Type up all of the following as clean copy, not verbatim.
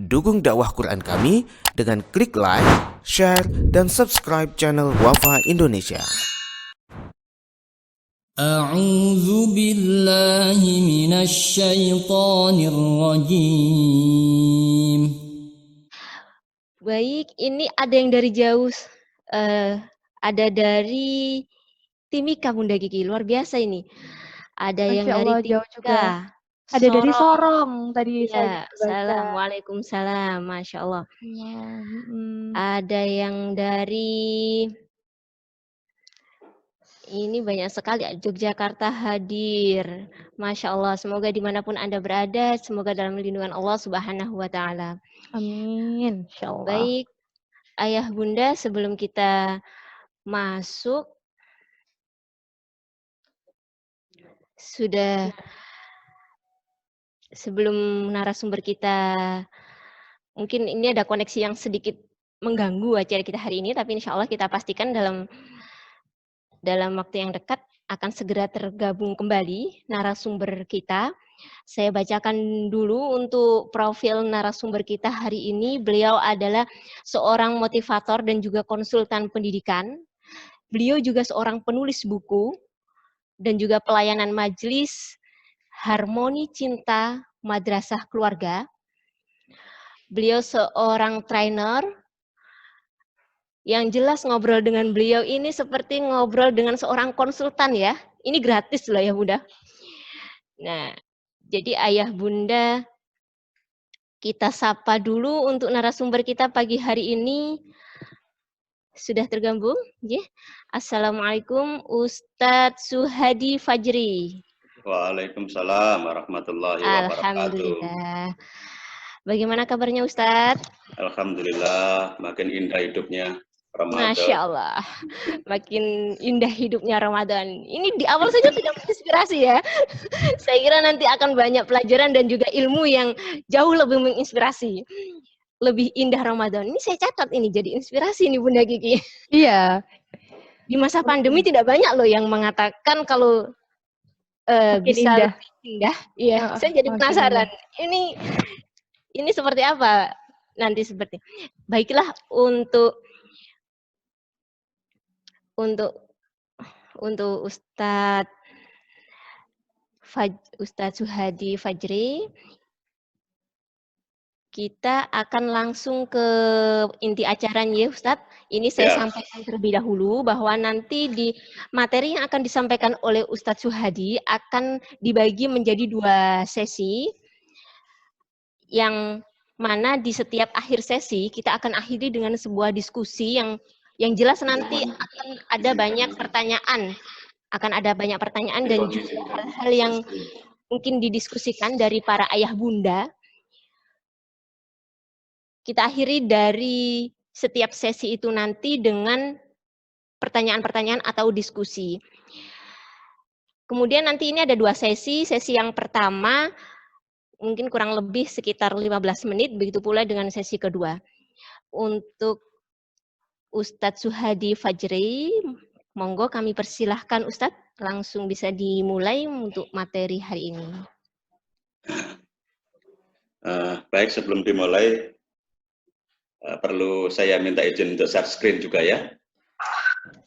Dukung dakwah Quran kami dengan klik like, share, dan subscribe channel Wafa Indonesia. أعوذ بالله من الشيطان الرجيم. Baik, ini ada yang dari jauh, ada dari Timika Bunda Kiki, luar biasa ini. Ada yang Masya dari Allah, jauh juga. Timika, Ada dari Sorong. Sorong tadi saya Ya, baca. salam, waalaikumsalam, Masya Allah. Hmm. Ada yang dari, ini banyak sekali, Yogyakarta hadir. Masya Allah, semoga dimanapun Anda berada, semoga dalam lindungan Allah Subhanahu wa Ta'ala. Amin, Insya Allah. Baik, Ayah Bunda, sebelum kita masuk, sudah sebelum narasumber kita, mungkin ini ada koneksi yang sedikit mengganggu acara kita hari ini, tapi insya Allah kita pastikan dalam waktu yang dekat akan segera tergabung kembali narasumber kita. Saya bacakan dulu untuk profil narasumber kita hari ini. Beliau adalah seorang motivator dan juga konsultan pendidikan. Beliau juga seorang penulis buku dan juga pelayanan majelis Harmoni Cinta Madrasah Keluarga. Beliau seorang trainer. Yang jelas ngobrol dengan beliau ini seperti ngobrol dengan seorang konsultan ya. Ini gratis loh ya Bunda. Nah, jadi Ayah Bunda, kita sapa dulu untuk narasumber kita pagi hari ini. Sudah tergabung? Ya. Assalamualaikum Ustadz Suhadi Fajri. Waalaikumsalam warahmatullahi wabarakatuh. Alhamdulillah. Bagaimana kabarnya Ustadz? Alhamdulillah, makin indah hidupnya Ramadan. Masya Allah, makin indah hidupnya Ramadan. Ini di awal saja sudah menginspirasi ya. Saya kira nanti akan banyak pelajaran dan juga ilmu yang jauh lebih menginspirasi. Lebih indah Ramadan. Ini saya catat ini jadi inspirasi nih Bunda Kiki. Iya. Di masa pandemi tidak banyak loh yang mengatakan kalau bisa indah. lebih indah. Iya, saya jadi penasaran. Ini seperti apa nanti seperti. Baiklah untuk Ustadz Suhadi Fajri, kita akan langsung ke inti acaranya ya Ustadz. Ini saya sampaikan terlebih dahulu bahwa nanti di materi yang akan disampaikan oleh Ustadz Suhadi akan dibagi menjadi 2 sesi, yang mana di setiap akhir sesi kita akan akhiri dengan sebuah diskusi yang jelas nanti akan ada banyak pertanyaan. Akan ada banyak pertanyaan dan juga hal-hal yang mungkin didiskusikan dari para ayah bunda. Kita akhiri dari setiap sesi itu nanti dengan pertanyaan-pertanyaan atau diskusi. Kemudian nanti ini ada 2 sesi. Sesi yang pertama mungkin kurang lebih sekitar 15 menit, begitu pula dengan sesi kedua. Untuk Ustadz Suhadi Fajri, monggo kami persilahkan Ustadz, langsung bisa dimulai untuk materi hari ini. Baik, sebelum dimulai, perlu saya minta izin untuk share screen juga ya.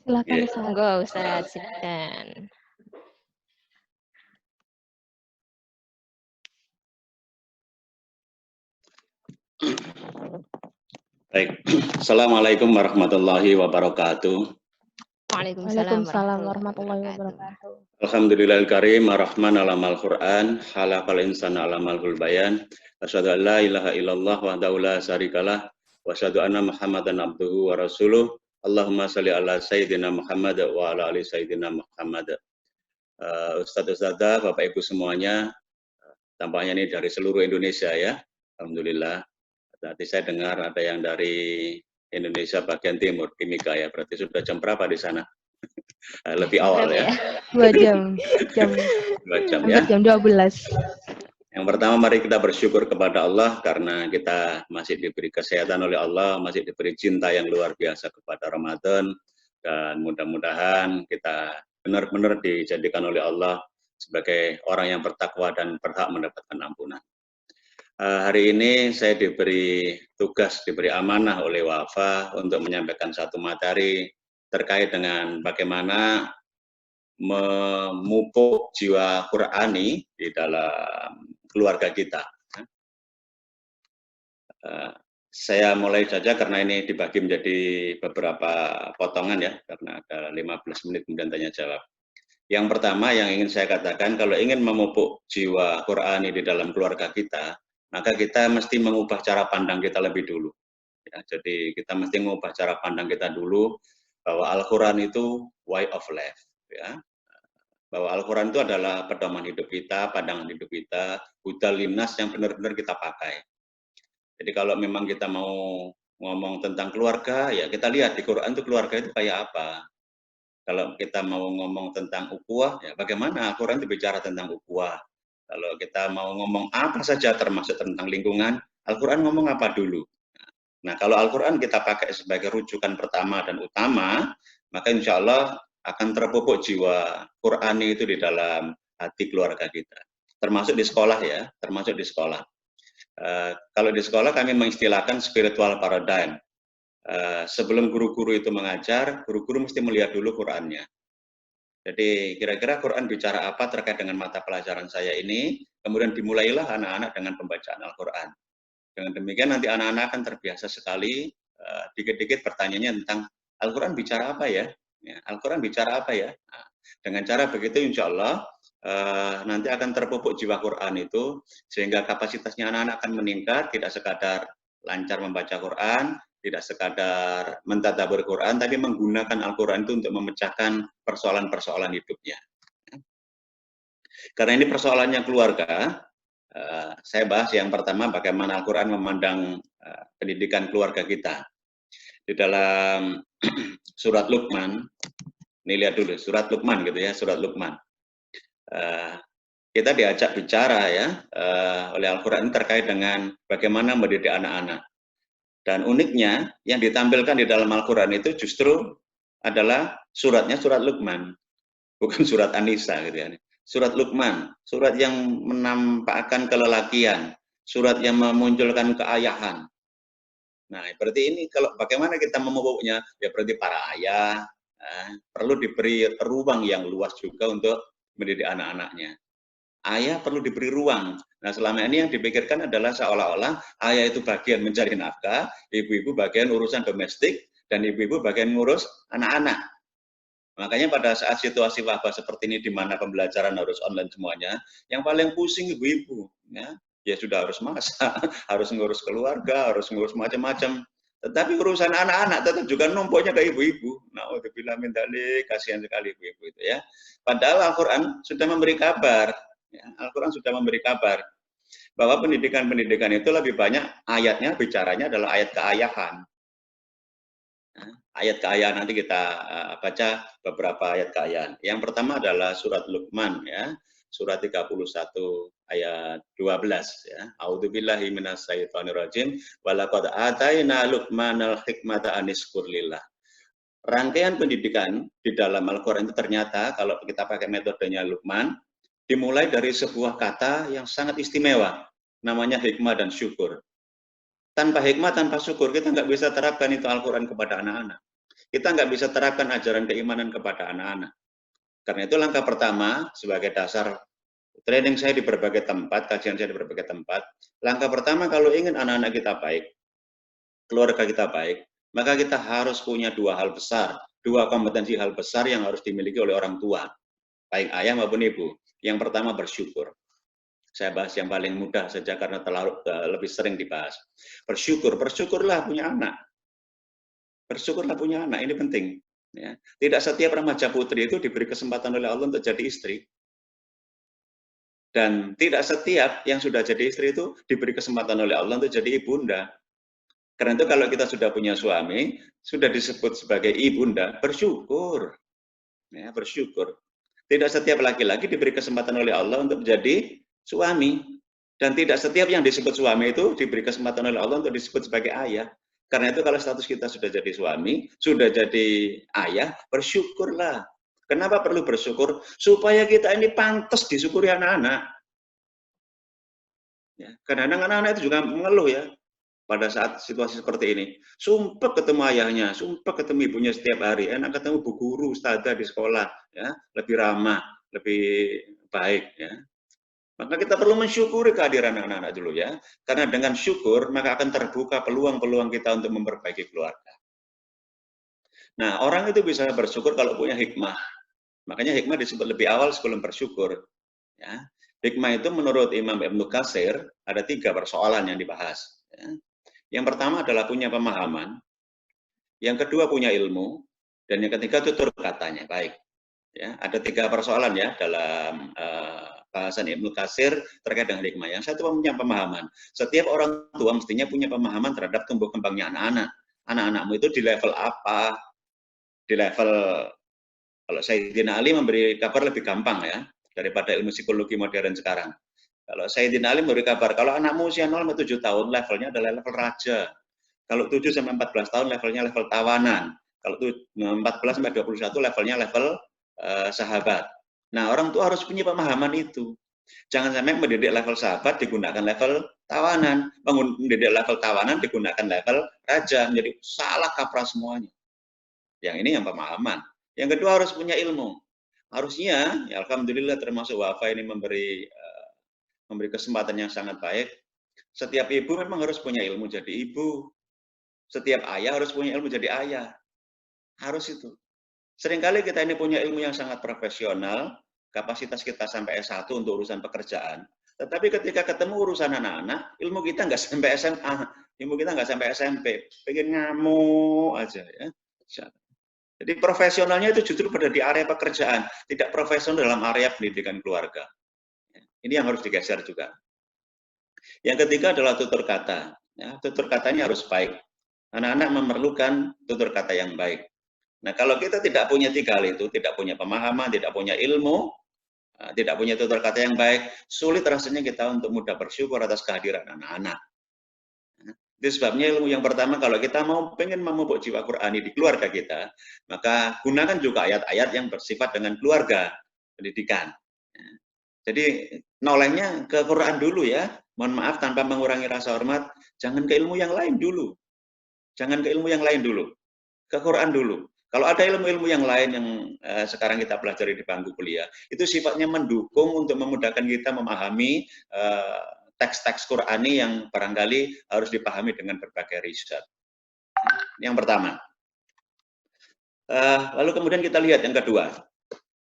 Silakan Yeah. Ustaz. Monggo Ustadz, silakan. Baik, Assalamualaikum warahmatullahi wabarakatuh. Waalaikumsalam warahmatullahi wabarakatuh. Alhamdulillahil karim, ar-Rahman alamal Qur'an, halaqal insana alamal bayan, asyhadu an la ilaha illallah wahdahu la syarikalah, wa asyhadu anna Muhammadan abduhu wa rasuluh. Allahumma shalli ala sayyidina Muhammad wa ala ali sayyidina Muhammad. Ustadz-ustadzah, Bapak Ibu semuanya, tampaknya ini dari seluruh Indonesia ya. Alhamdulillah. Nanti saya dengar ada yang dari Indonesia bagian timur, Timika ya. Berarti sudah jam berapa di sana? Lebih awal ya. 2 jam. 2 jam Hampir ya. jam 12. Yang pertama mari kita bersyukur kepada Allah karena kita masih diberi kesehatan oleh Allah, masih diberi cinta yang luar biasa kepada Ramadan, dan mudah-mudahan kita benar-benar dijadikan oleh Allah sebagai orang yang bertakwa dan berhak mendapatkan ampunan. Hari ini saya diberi tugas, diberi amanah oleh Wafa untuk menyampaikan satu materi terkait dengan bagaimana memupuk jiwa Qur'ani di dalam keluarga kita. Saya mulai saja karena ini dibagi menjadi beberapa potongan ya, karena ada 15 menit kemudian tanya jawab. Yang pertama yang ingin saya katakan, kalau ingin memupuk jiwa Qur'ani di dalam keluarga kita, maka kita mesti mengubah cara pandang kita lebih dulu. Ya, jadi kita mesti mengubah cara pandang kita dulu bahwa Al-Quran itu way of life. Ya. Bahwa Al-Quran itu adalah pedoman hidup kita, pandangan hidup kita, hudal linnas yang benar-benar kita pakai. Jadi kalau memang kita mau ngomong tentang keluarga, ya kita lihat di Quran itu keluarga itu kayak apa. Kalau kita mau ngomong tentang ukhuwah, ya bagaimana Al-Quran itu bicara tentang ukhuwah. Kalau kita mau ngomong apa saja termasuk tentang lingkungan, Al-Quran ngomong apa dulu. Nah, kalau Al-Quran kita pakai sebagai rujukan pertama dan utama, maka insya Allah akan terpupuk jiwa Qur'ani itu di dalam hati keluarga kita. Termasuk di sekolah ya, termasuk di sekolah. Kalau di sekolah kami mengistilahkan spiritual paradigm. Sebelum guru-guru itu mengajar, guru-guru mesti melihat dulu Qur'annya. Jadi kira-kira Quran bicara apa terkait dengan mata pelajaran saya ini, kemudian dimulailah anak-anak dengan pembacaan Al-Quran. Dengan demikian nanti anak-anak akan terbiasa sekali, dikit-dikit pertanyaannya tentang Al-Quran bicara apa ya? Al-Quran bicara apa ya? Nah, dengan cara begitu insya Allah nanti akan terpupuk jiwa Quran itu, sehingga kapasitasnya anak-anak akan meningkat, tidak sekadar lancar membaca Quran, tidak sekadar mentadabbur Quran, tapi menggunakan Al-Quran itu untuk memecahkan persoalan-persoalan hidupnya. Karena ini persoalannya keluarga, saya bahas yang pertama bagaimana Al-Quran memandang pendidikan keluarga kita. Di dalam surat Luqman, ini lihat dulu, surat Luqman gitu ya, surat Luqman. Kita diajak bicara ya oleh Al-Quran terkait dengan bagaimana mendidik anak-anak. Dan uniknya yang ditampilkan di dalam Al-Quran itu justru adalah suratnya surat Luqman, bukan surat An-Nisa gitu ya. Surat Luqman, surat yang menampakkan kelelakian, surat yang memunculkan keayahan. Nah, berarti ini kalau bagaimana kita memupuknya, ya berarti para ayah perlu diberi ruang yang luas juga untuk mendidik anak-anaknya. Ayah perlu diberi ruang. Nah, selama ini yang dipikirkan adalah seolah-olah ayah itu bagian mencari nafkah, ibu-ibu bagian urusan domestik, dan ibu-ibu bagian ngurus anak-anak. Makanya pada saat situasi wabah seperti ini di mana pembelajaran harus online semuanya, yang paling pusing ibu-ibu, ya sudah harus masak, harus ngurus keluarga, harus ngurus macam-macam. Tetapi urusan anak-anak tetap juga numpuknya ke ibu-ibu. Nah, udah minta kasihan sekali ibu-ibu itu ya. Padahal Al-Quran sudah memberi kabar, Al-Quran sudah memberi kabar bahwa pendidikan-pendidikan itu lebih banyak ayatnya bicaranya adalah ayat keayahan. Ayat keayahan nanti kita baca beberapa ayat keayahan. Yang pertama adalah surat Luqman ya, surat 31 ayat 12 ya. A'udzubillahi minasyaitonirrajim wa laqad ataina Luqmanal hikmata anishkur lillah. Rangkaian pendidikan di dalam Al-Qur'an itu ternyata kalau kita pakai metodenya Luqman dimulai dari sebuah kata yang sangat istimewa, namanya hikmah dan syukur. Tanpa hikmah, tanpa syukur, kita nggak bisa terapkan itu Al-Quran kepada anak-anak. Kita nggak bisa terapkan ajaran keimanan kepada anak-anak. Karena itu langkah pertama, sebagai dasar training saya di berbagai tempat, kajian saya di berbagai tempat, langkah pertama kalau ingin anak-anak kita baik, keluarga kita baik, maka kita harus punya dua hal besar, dua kompetensi hal besar yang harus dimiliki oleh orang tua, baik ayah maupun ibu. Yang pertama bersyukur. Saya bahas yang paling mudah saja karena terlalu lebih sering dibahas. Bersyukur, bersyukurlah punya anak. Bersyukurlah punya anak, ini penting. Ya. Tidak setiap remaja putri itu diberi kesempatan oleh Allah untuk jadi istri. Dan tidak setiap yang sudah jadi istri itu diberi kesempatan oleh Allah untuk jadi ibunda. Karena itu kalau kita sudah punya suami, sudah disebut sebagai ibunda, bersyukur. Ya, bersyukur. Tidak setiap laki-laki diberi kesempatan oleh Allah untuk menjadi suami. Dan tidak setiap yang disebut suami itu diberi kesempatan oleh Allah untuk disebut sebagai ayah. Karena itu kalau status kita sudah jadi suami, sudah jadi ayah, bersyukurlah. Kenapa perlu bersyukur? Supaya kita ini pantas disyukuri anak-anak. Ya, kadang-kadang anak-anak itu juga mengeluh ya pada saat situasi seperti ini. Sumpah ketemu ayahnya, sumpah ketemu ibunya setiap hari, enak ketemu bu guru, ustadzah di sekolah, ya, lebih ramah, lebih baik, ya. Maka kita perlu mensyukuri kehadiran anak-anak dulu ya, karena dengan syukur maka akan terbuka peluang-peluang kita untuk memperbaiki keluarga. Nah, orang itu bisa bersyukur kalau punya hikmah. Makanya hikmah disebut lebih awal sebelum bersyukur. Ya. Hikmah itu menurut Imam Ibnu Katsir ada 3 persoalan yang dibahas. Ya. Yang pertama adalah punya pemahaman, yang kedua punya ilmu, dan yang ketiga tutur katanya baik. Ya, ada 3 persoalan ya dalam bahasan Ibnu Katsir terkait dengan hikmah. Yang satu punya pemahaman. Setiap orang tua mestinya punya pemahaman terhadap tumbuh kembangnya anak-anak. Anak-anakmu itu di level apa? Di level, kalau Sayyidina Ali memberi kabar lebih gampang ya daripada ilmu psikologi modern sekarang. Kalau Sayyidina Ali memberi kabar, kalau anakmu usia 0-7 tahun levelnya adalah level raja. Kalau 7-14 tahun levelnya level tawanan. Kalau 14-21 levelnya level sahabat. Nah, orang tua harus punya pemahaman itu. Jangan sampai mendidik level sahabat digunakan level tawanan, mendidik level tawanan digunakan level raja, menjadi salah kaprah semuanya. Yang ini yang pemahaman. Yang kedua harus punya ilmu. Harusnya, ya alhamdulillah termasuk Wafa ini memberi kesempatan yang sangat baik. Setiap ibu memang harus punya ilmu jadi ibu. Setiap ayah harus punya ilmu jadi ayah. Harus itu. Seringkali kita ini punya ilmu yang sangat profesional, kapasitas kita sampai S1 untuk urusan pekerjaan. Tetapi ketika ketemu urusan anak-anak, ilmu kita nggak sampai SMA, ilmu kita nggak sampai SMP, pengen ngamuk aja ya. Jadi profesionalnya itu justru pada di area pekerjaan, tidak profesional dalam area pendidikan keluarga. Ini yang harus digeser juga. Yang ketiga adalah tutur kata. Ya, tutur katanya harus baik. Anak-anak memerlukan tutur kata yang baik. Nah, kalau kita tidak punya 3 hal itu, tidak punya pemahaman, tidak punya ilmu, tidak punya tutur kata yang baik, sulit rasanya kita untuk mudah bersyukur atas kehadiran anak-anak. Itu sebabnya ilmu yang pertama, kalau kita pengen memupuk jiwa Qur'ani di keluarga kita, maka gunakan juga ayat-ayat yang bersifat dengan keluarga, pendidikan. Jadi nolehnya ke Quran dulu ya. Mohon maaf tanpa mengurangi rasa hormat, jangan ke ilmu yang lain dulu. Jangan ke ilmu yang lain dulu. Ke Quran dulu. Kalau ada ilmu-ilmu yang lain yang sekarang kita pelajari di bangku kuliah, itu sifatnya mendukung untuk memudahkan kita memahami teks-teks Qur'ani yang barangkali harus dipahami dengan berbagai riset. Yang pertama. Lalu kemudian kita lihat yang kedua.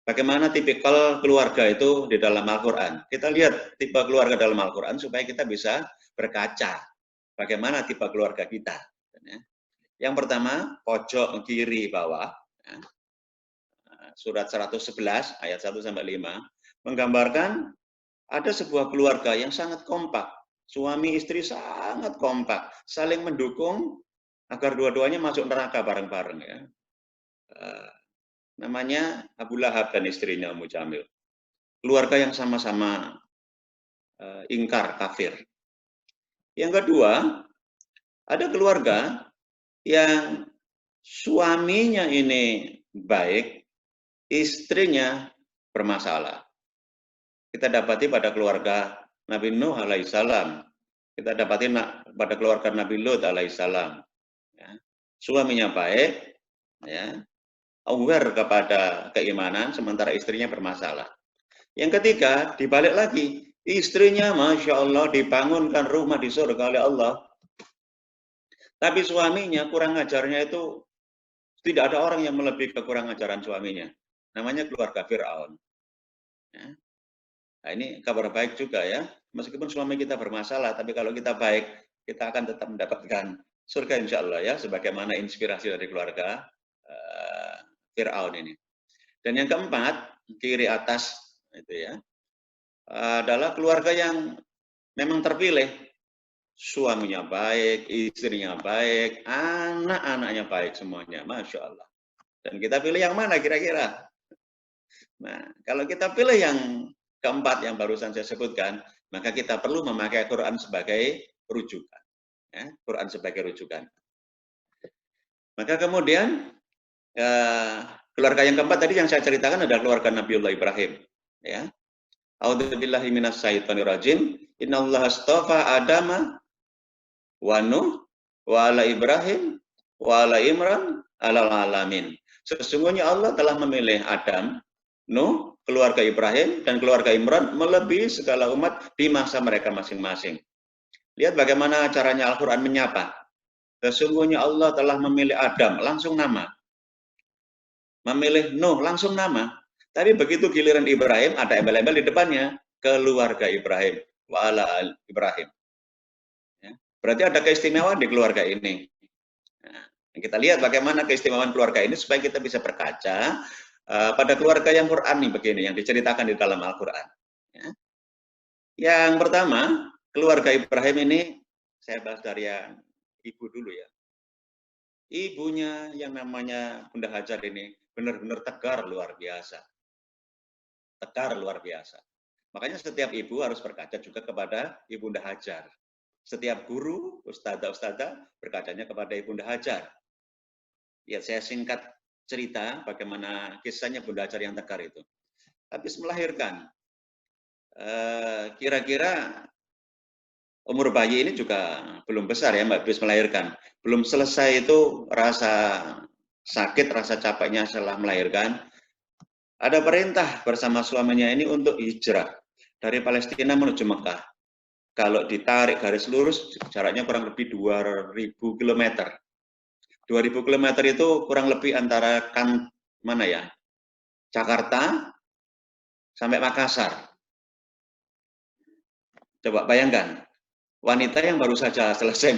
Bagaimana tipikal keluarga itu di dalam Al-Quran. Kita lihat tipe keluarga dalam Al-Quran supaya kita bisa berkaca bagaimana tipe keluarga kita. Yang pertama, pojok kiri bawah, surat 111 ayat 1-5, menggambarkan ada sebuah keluarga yang sangat kompak. Suami istri sangat kompak, saling mendukung agar dua-duanya masuk neraka bareng-bareng ya. Namanya Abu Lahab dan istrinya Ummu Jamil. Keluarga yang sama-sama ingkar kafir. Yang kedua, ada keluarga yang suaminya ini baik, istrinya bermasalah. Kita dapati pada keluarga Nabi Nuh alaihissalam. Kita dapati pada keluarga Nabi Lut alaihissalam. Ya. Suaminya baik, ya, aware kepada keimanan, sementara istrinya bermasalah. Yang ketiga, dibalik lagi, istrinya Masya Allah dibangunkan rumah di surga oleh Allah. Tapi suaminya kurang ajarnya itu, tidak ada orang yang melebihi kekurang ajaran suaminya. Namanya keluarga Fir'aun. Ya. Nah, ini kabar baik juga ya. Meskipun suami kita bermasalah, tapi kalau kita baik, kita akan tetap mendapatkan surga insya Allah ya, sebagaimana inspirasi dari keluarga Fir'aun ini. Dan yang keempat, kiri atas itu ya, adalah keluarga yang memang terpilih. Suaminya baik, istrinya baik, anak-anaknya baik semuanya, Masya Allah. Dan kita pilih yang mana kira-kira? Nah, kalau kita pilih yang keempat yang barusan saya sebutkan, maka kita perlu memakai Quran sebagai rujukan. Ya, Quran sebagai rujukan. Maka kemudian keluarga yang keempat tadi yang saya ceritakan adalah keluarga Nabiullah Ibrahim. Ya. A'udzubillahi minasyaitonirrajim. Innallaha astafa Adama wa Nuh wa ala Ibrahim wa ala Imran alal alamin. Sesungguhnya Allah telah memilih Adam, Nuh, keluarga Ibrahim, dan keluarga Imran melebihi segala umat di masa mereka masing-masing. Lihat bagaimana caranya Al-Quran menyapa. Sesungguhnya Allah telah memilih Adam, langsung nama. Memilih Nuh, langsung nama. Tapi begitu giliran Ibrahim, ada embel-embel di depannya, keluarga Ibrahim, wa ala Ibrahim. Ya. Berarti ada keistimewaan di keluarga ini. Nah, kita lihat bagaimana keistimewaan keluarga ini supaya kita bisa berkaca pada keluarga yang Qur'ani begini, yang diceritakan di dalam Al-Quran. Ya. Yang pertama, keluarga Ibrahim ini, saya bahas dari yang ibu dulu ya. Ibunya yang namanya Bunda Hajar ini benar-benar tegar luar biasa. Tegar luar biasa. Makanya setiap ibu harus berkaca juga kepada Ibunda Hajar. Setiap guru, ustadzah berkacanya kepada Ibunda Hajar. Ya, saya singkat cerita bagaimana kisahnya Bunda Hajar yang tegar itu. Habis melahirkan, kira-kira umur bayi ini juga belum besar ya, Mbak, habis melahirkan. Belum selesai itu rasa sakit, rasa capeknya setelah melahirkan. Ada perintah bersama suaminya ini untuk hijrah dari Palestina menuju Mekah. Kalau ditarik garis lurus, jaraknya kurang lebih 2.000 km. 2.000 km itu kurang lebih antara Jakarta sampai Makassar. Coba bayangkan, wanita yang baru saja selesai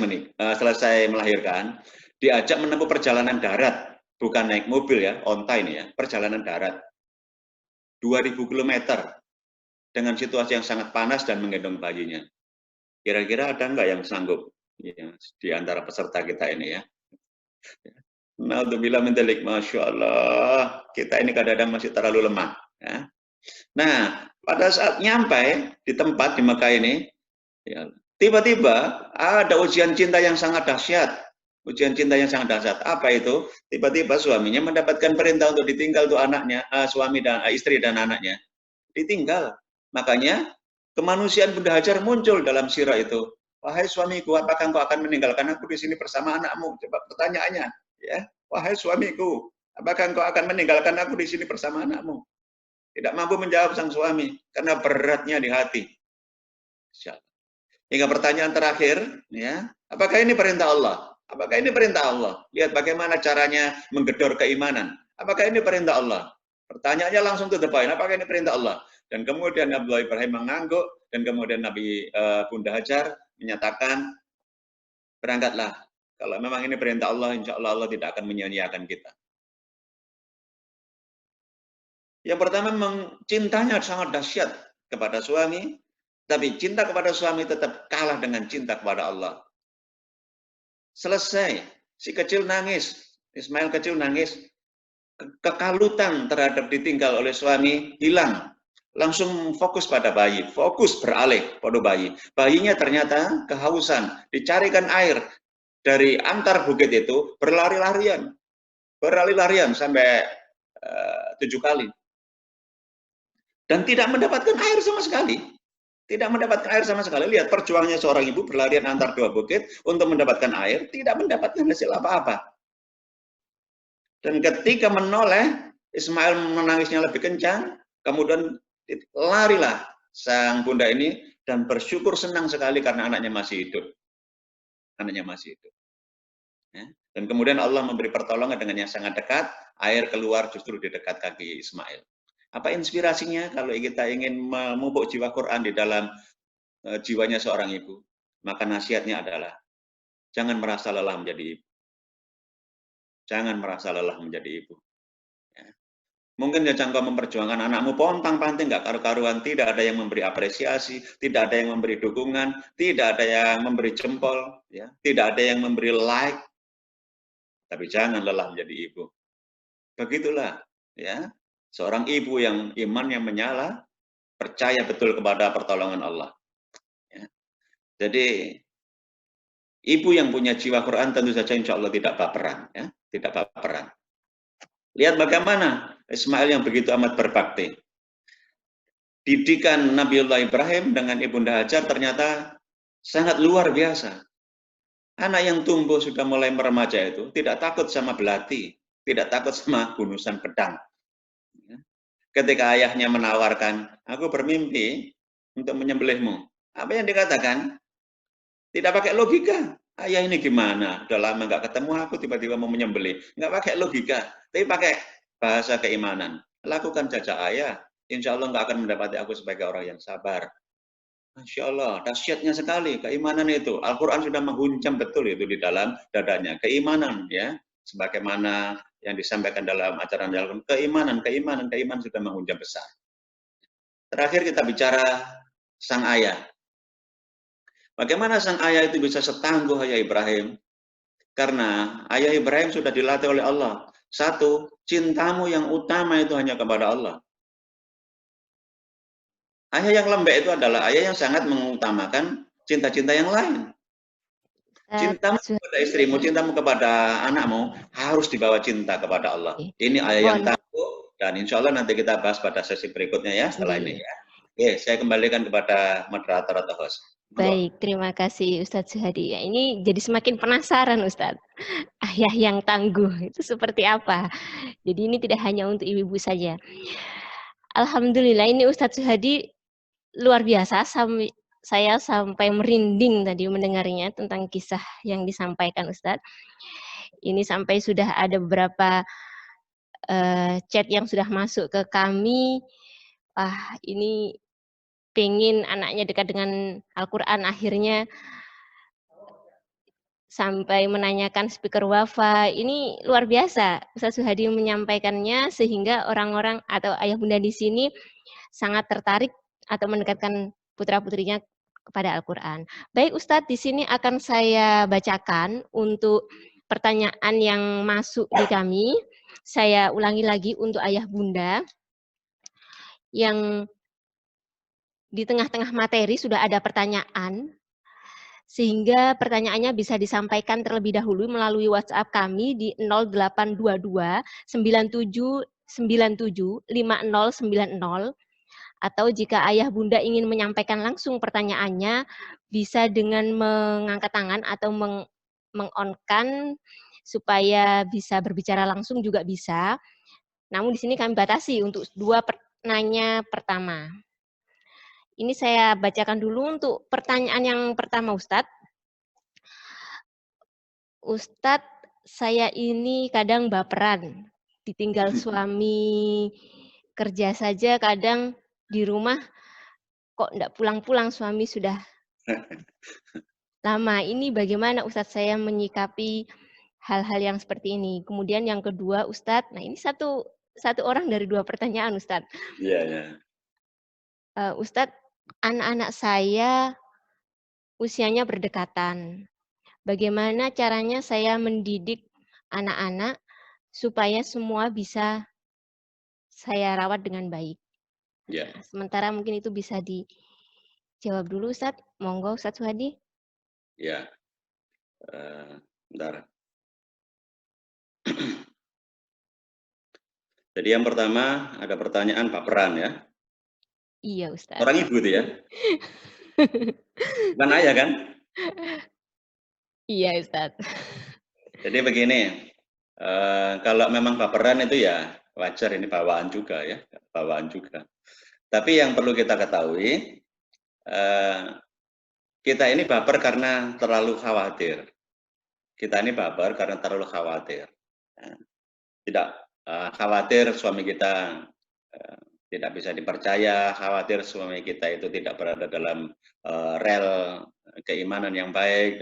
melahirkan, diajak menempuh perjalanan darat, bukan naik mobil ya, onta ini ya, perjalanan darat. 2.000 km dengan situasi yang sangat panas dan menggendong bayinya. Kira-kira ada nggak yang sanggup ya, di antara peserta kita ini ya? Naudzubillah min dzalik, masya Allah, kita ini kadang-kadang masih terlalu lemah. Ya. Nah, pada saat nyampe di tempat di Mekah ini, ya, tiba-tiba ada ujian cinta yang sangat dahsyat. Ujian cinta yang sangat dahsyat. Apa itu? Tiba-tiba suaminya mendapatkan perintah untuk ditinggal tuh anaknya, suami dan istri dan anaknya. Ditinggal. Makanya kemanusiaan Bunda Hajar muncul dalam sirah itu. Wahai suamiku, apakah engkau akan meninggalkan aku di sini bersama anakmu? Coba pertanyaannya, ya. Wahai suamiku, apakah engkau akan meninggalkan aku di sini bersama anakmu? Tidak mampu menjawab sang suami karena beratnya di hati. Hingga pertanyaan terakhir, ya, apakah ini perintah Allah? Apakah ini perintah Allah? Lihat bagaimana caranya menggedor keimanan. Apakah ini perintah Allah? Pertanyaannya langsung to the point. Apakah ini perintah Allah? Dan kemudian Nabi Ibrahim mengangguk, dan kemudian Nabi Bunda Hajar menyatakan, berangkatlah. Kalau memang ini perintah Allah, insya Allah Allah tidak akan menyia-nyiakan kita. Yang pertama, memang cintanya sangat dahsyat kepada suami, tapi cinta kepada suami tetap kalah dengan cinta kepada Allah. Selesai, si kecil nangis, Ismail kecil nangis, kekalutan terhadap ditinggal oleh suami hilang, langsung fokus pada bayi, fokus beralih pada bayi. Bayinya ternyata kehausan, dicarikan air dari antar bukit itu, berlari-larian sampai 7 kali, dan tidak mendapatkan air sama sekali. Tidak mendapatkan air sama sekali. Lihat perjuangannya seorang ibu berlarian antar 2 bukit untuk mendapatkan air, tidak mendapatkan hasil apa-apa. Dan ketika menoleh, Ismail menangisnya lebih kencang, kemudian larilah sang bunda ini dan bersyukur senang sekali karena anaknya masih hidup. Anaknya masih hidup. Ya. Dan kemudian Allah memberi pertolongan dengan yang sangat dekat, air keluar justru di dekat kaki Ismail. Apa inspirasinya kalau kita ingin memupuk jiwa Quran di dalam jiwanya seorang ibu? Maka nasihatnya adalah, jangan merasa lelah menjadi ibu. Jangan merasa lelah menjadi ibu. Ya. Mungkin ya jangka memperjuangkan anakmu pontang-panting, nggak karu-karuan, tidak ada yang memberi apresiasi, tidak ada yang memberi dukungan, tidak ada yang memberi jempol, ya, tidak ada yang memberi like. Tapi jangan lelah menjadi ibu. Begitulah, ya. Seorang ibu yang imannya menyala, percaya betul kepada pertolongan Allah. Ya. Jadi, ibu yang punya jiwa Quran tentu saja insya Allah tidak baperan. Ya. Tidak baperan. Lihat bagaimana Ismail yang begitu amat berbakti. didikan Nabiullah Ibrahim dengan Ibunda Hajar ternyata sangat luar biasa. Anak yang tumbuh sudah mulai meremaja itu tidak takut sama belati, tidak takut sama gunusan pedang. Ketika ayahnya menawarkan, aku bermimpi untuk menyembelihmu. Apa yang dikatakan? Tidak pakai logika. Ayah ini gimana? Udah lama nggak ketemu aku, tiba-tiba mau menyembelih. Nggak pakai logika, tapi pakai bahasa keimanan. Lakukan saja ayah, insya Allah nggak akan mendapati aku sebagai orang yang sabar. Masya Allah, dahsyatnya sekali keimanan itu. Al-Quran sudah menghunjam betul itu di dalam dadanya. Keimanan ya, sebagaimana yang disampaikan dalam ajaran Al-Quran. Keimanan sudah menghunjam besar. Terakhir kita bicara sang ayah. Bagaimana sang ayah itu bisa setangguh ayah Ibrahim? Karena ayah Ibrahim sudah dilatih oleh Allah. Satu, cintamu yang utama itu hanya kepada Allah. Ayah yang lembek itu adalah ayah yang sangat mengutamakan cinta-cinta yang lain. Cintamu kepada istrimu, cintamu kepada anakmu, harus dibawa cinta kepada Allah. Ini ayah yang tangguh, dan insya Allah nanti kita bahas pada sesi berikutnya ya, setelah ini ya. Oke, saya kembalikan kepada moderator atau host. Baik, terima kasih Ustadz Suhadi. Ya, ini jadi semakin penasaran Ustadz. Ayah yang tangguh itu seperti apa? Jadi ini tidak hanya untuk ibu-ibu saja. Alhamdulillah ini Ustadz Suhadi luar biasa. Saya sampai merinding tadi mendengarnya tentang kisah yang disampaikan Ustadz. Ini sampai sudah ada beberapa chat yang sudah masuk ke kami. Ini pengen anaknya dekat dengan Al-Quran, akhirnya sampai menanyakan speaker Wafa. Ini luar biasa Ustaz Suhadi menyampaikannya, sehingga orang-orang atau ayah bunda di sini sangat tertarik atau mendekatkan putra-putrinya kepada Al-Quran. Baik Ustadz, di sini akan saya bacakan untuk pertanyaan yang masuk di kami. Saya ulangi lagi untuk ayah bunda yang di tengah-tengah materi sudah ada pertanyaan, sehingga pertanyaannya bisa disampaikan terlebih dahulu melalui WhatsApp kami di 0822 9797 5090, atau jika ayah bunda ingin menyampaikan langsung pertanyaannya, bisa dengan mengangkat tangan atau meng-on-kan supaya bisa berbicara langsung juga bisa. Namun di sini kami batasi untuk 2 penanya pertama. Ini saya bacakan dulu untuk pertanyaan yang pertama, Ustadz. Ustadz, saya ini kadang baperan. Ditinggal suami kerja saja, kadang di rumah kok enggak pulang-pulang, suami sudah lama. Ini bagaimana Ustadz saya menyikapi hal-hal yang seperti ini? Kemudian yang kedua, Ustadz, nah ini satu orang dari 2 pertanyaan, Ustadz. Iya. Ustadz, anak-anak saya usianya berdekatan. Bagaimana caranya saya mendidik anak-anak supaya semua bisa saya rawat dengan baik? Ya. Sementara mungkin itu bisa dijawab dulu, Ustadz. Monggo, Ustadz Suhadi. Ya. Bentar. Jadi yang pertama ada pertanyaan baperan ya. Iya, Ustadz. Orang ibu itu ya. Bukan ayah kan? Iya, Ustadz. Jadi begini, kalau memang baperan itu ya wajar, ini bawaan juga ya, bawaan juga. Tapi yang perlu kita ketahui, kita ini baper karena terlalu khawatir. Kita ini baper karena terlalu khawatir. Tidak khawatir suami kita tidak bisa dipercaya, khawatir suami kita itu tidak berada dalam rel keimanan yang baik.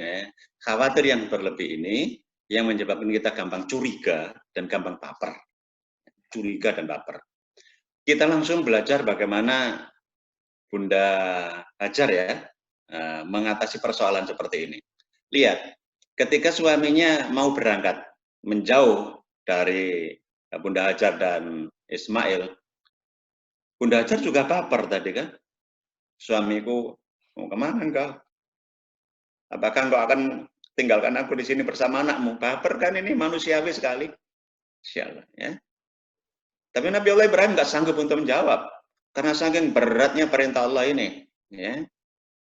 Khawatir yang berlebih ini yang menyebabkan kita gampang curiga dan gampang baper. Curiga dan baper. Kita langsung belajar bagaimana Bunda Hajar ya mengatasi persoalan seperti ini. Lihat, ketika suaminya mau berangkat menjauh dari Bunda Hajar dan Ismail, Bunda Hajar juga baper tadi kan. Suamiku mau kemana engkau? Apakah engkau akan tinggalkan aku di sini bersama anakmu? Baper kan, ini manusiawi sekali. Insyaallah ya. Tapi Nabi Allah Ibrahim nggak sanggup untuk menjawab. Karena saking beratnya perintah Allah ini, ya.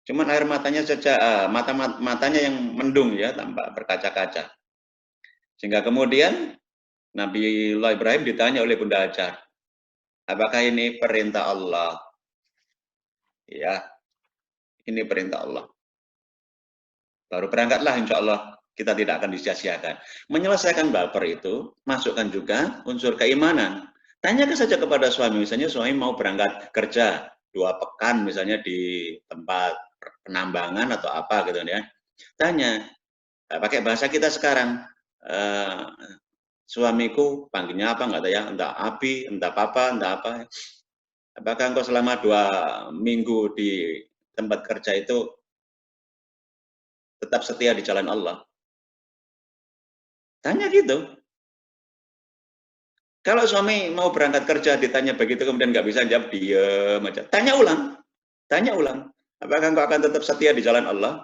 Cuman air matanya saja, matanya yang mendung ya, tampak berkaca-kaca. Sehingga kemudian Nabiullah Ibrahim ditanya oleh Bunda Hajar, apakah ini perintah Allah? Ya, ini perintah Allah. Baru berangkatlah, insya Allah kita tidak akan disia-siakan. Menyelesaikan baper itu, masukkan juga unsur keimanan. Tanyakan saja kepada suami, misalnya suami mau berangkat kerja 2 pekan misalnya di tempat penambangan atau apa gitu ya. Tanya, pakai bahasa kita sekarang, suamiku panggilnya apa nggak tahu ya, entah Abi, entah Papa, entah apa. Apakah engkau selama 2 minggu di tempat kerja itu tetap setia di jalan Allah? Tanya gitu. Kalau suami mau berangkat kerja ditanya begitu kemudian nggak bisa jawab, diem aja. Tanya ulang. Tanya ulang. Apakah engkau akan tetap setia di jalan Allah?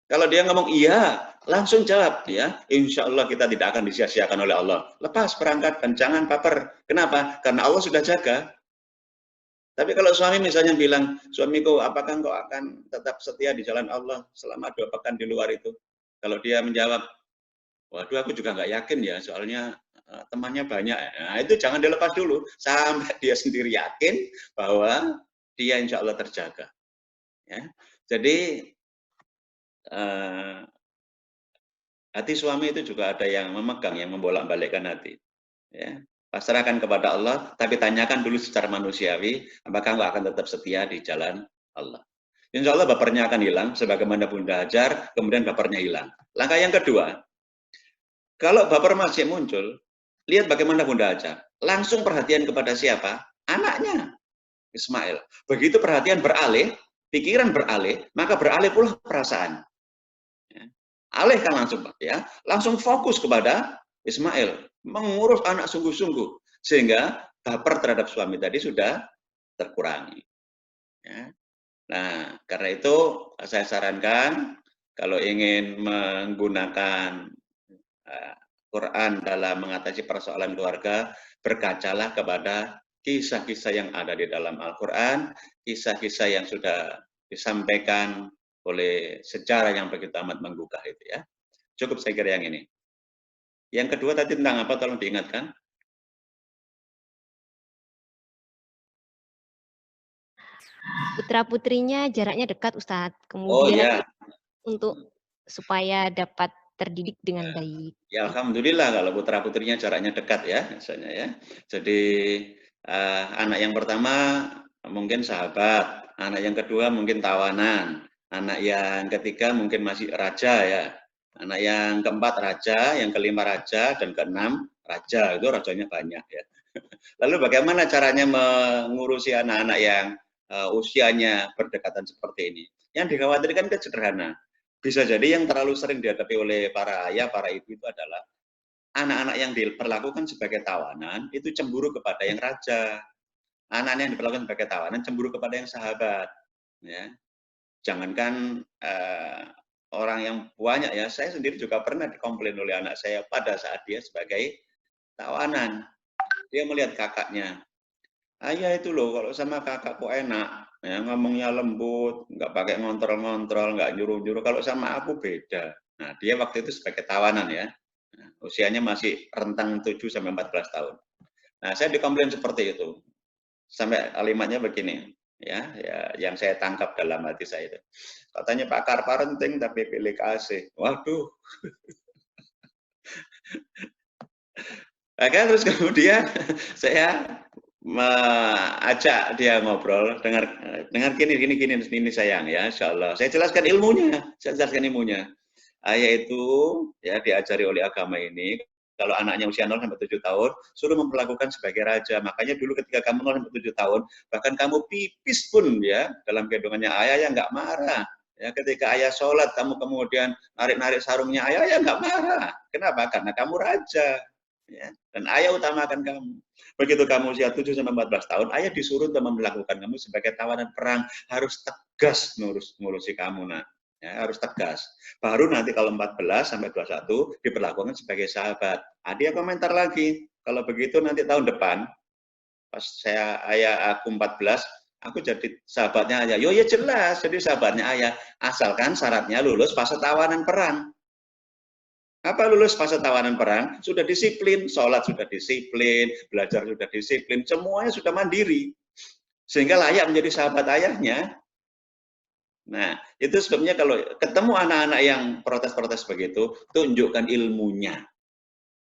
Kalau dia ngomong iya, langsung jawab ya, insya Allah kita tidak akan disia-siakan oleh Allah. Lepas berangkat dan jangan baper. Kenapa? Karena Allah sudah jaga. Tapi kalau suami misalnya bilang, suamiku apakah engkau akan tetap setia di jalan Allah selama 2 pekan di luar itu? Kalau dia menjawab, waduh aku juga nggak yakin ya, soalnya temannya banyak. Nah itu jangan dilepas dulu, sampai dia sendiri yakin bahwa dia insya Allah terjaga. Ya. Jadi hati suami itu juga ada yang memegang, yang membolak-balikkan hati. Ya. Pasrahkan kepada Allah, tapi tanyakan dulu secara manusiawi, apakah engkau akan tetap setia di jalan Allah. Insya Allah bapernya akan hilang, sebagaimana Bunda Hajar, kemudian bapernya hilang. Langkah yang kedua, kalau baper masih muncul, lihat bagaimana Bunda Hajar. Langsung perhatian kepada siapa? Anaknya, Ismail. Begitu perhatian beralih, pikiran beralih, maka beralih pula perasaan. Ya. Alihkan langsung, ya, langsung fokus kepada Ismail, mengurus anak sungguh-sungguh, sehingga baper terhadap suami tadi sudah terkurangi. Ya. Nah, karena itu saya sarankan kalau ingin menggunakan Quran dalam mengatasi persoalan keluarga, berkacalah kepada kisah-kisah yang ada di dalam Al-Quran, kisah-kisah yang sudah disampaikan oleh sejarah yang begitu amat menggugah itu ya. Cukup saya kira yang ini. Yang kedua tadi tentang apa, tolong diingatkan. Putra-putrinya jaraknya dekat, Ustadz. Oh Kemudian ya. untuk supaya dapat terdidik dengan baik. Ya alhamdulillah kalau putra-putrinya jaraknya dekat ya, misalnya ya. Jadi anak yang pertama mungkin sahabat, anak yang kedua mungkin tawanan, anak yang ketiga mungkin masih raja ya, anak yang keempat raja, yang kelima raja, dan keenam raja. Itu rajanya banyak ya. Lalu bagaimana caranya mengurusi anak-anak yang usianya berdekatan seperti ini? Yang dikhawatirkan kan sederhana. Bisa jadi yang terlalu sering dihadapi oleh para ayah, para ibu itu adalah anak-anak yang diperlakukan sebagai tawanan itu cemburu kepada yang raja. Anak-anak yang diperlakukan sebagai tawanan cemburu kepada yang sahabat. Ya. Jangankan orang yang banyak ya, saya sendiri juga pernah dikomplain oleh anak saya pada saat dia sebagai tawanan. Dia melihat kakaknya, ayah itu loh kalau sama kakak kok enak, ya, ngomongnya lembut, nggak pakai ngontrol-ngontrol, nggak nyuruh-nyuruh. Kalau sama aku beda. Nah, dia waktu itu sebagai tawanan ya. Nah, usianya masih rentang 7-14 tahun. Nah, saya dikomplain seperti itu. Sampai kalimatnya begini, ya, yang saya tangkap dalam hati saya itu. Katanya pakar parenting tapi pilih kasih. Waduh. Maka terus kemudian saya ajak dia ngobrol, dengar gini sayang ya, insya Allah. Saya jelaskan ilmunya. Ayah itu ya diajari oleh agama ini, kalau anaknya usia 0 sampai 7 tahun, suruh memperlakukan sebagai raja. Makanya dulu ketika kamu 0 sampai 7 tahun, bahkan kamu pipis pun ya, dalam gendongannya ayah ya nggak marah. Ya, ketika ayah sholat, kamu kemudian narik-narik sarungnya ayah ya nggak marah. Kenapa? Karena kamu raja. Ya, dan ayah utamakan kamu. Begitu kamu usia 7 sampai 14 tahun, ayah disuruh untuk memperlakukan kamu sebagai tawanan perang, harus tegas ngurusi kamu, nak. Ya, harus tegas. Baru nanti kalau 14 sampai 21 diperlakukan sebagai sahabat. Dia komentar lagi, kalau begitu nanti tahun depan pas aku 14, aku jadi sahabatnya ayah. Yo ya jelas, jadi sahabatnya ayah. Asalkan syaratnya lulus fase tawanan perang. Apa lulus fase tawanan perang? Sudah disiplin, sholat sudah disiplin, belajar sudah disiplin, semuanya sudah mandiri. Sehingga layak menjadi sahabat ayahnya. Nah, itu sebabnya kalau ketemu anak-anak yang protes-protes begitu, tunjukkan ilmunya.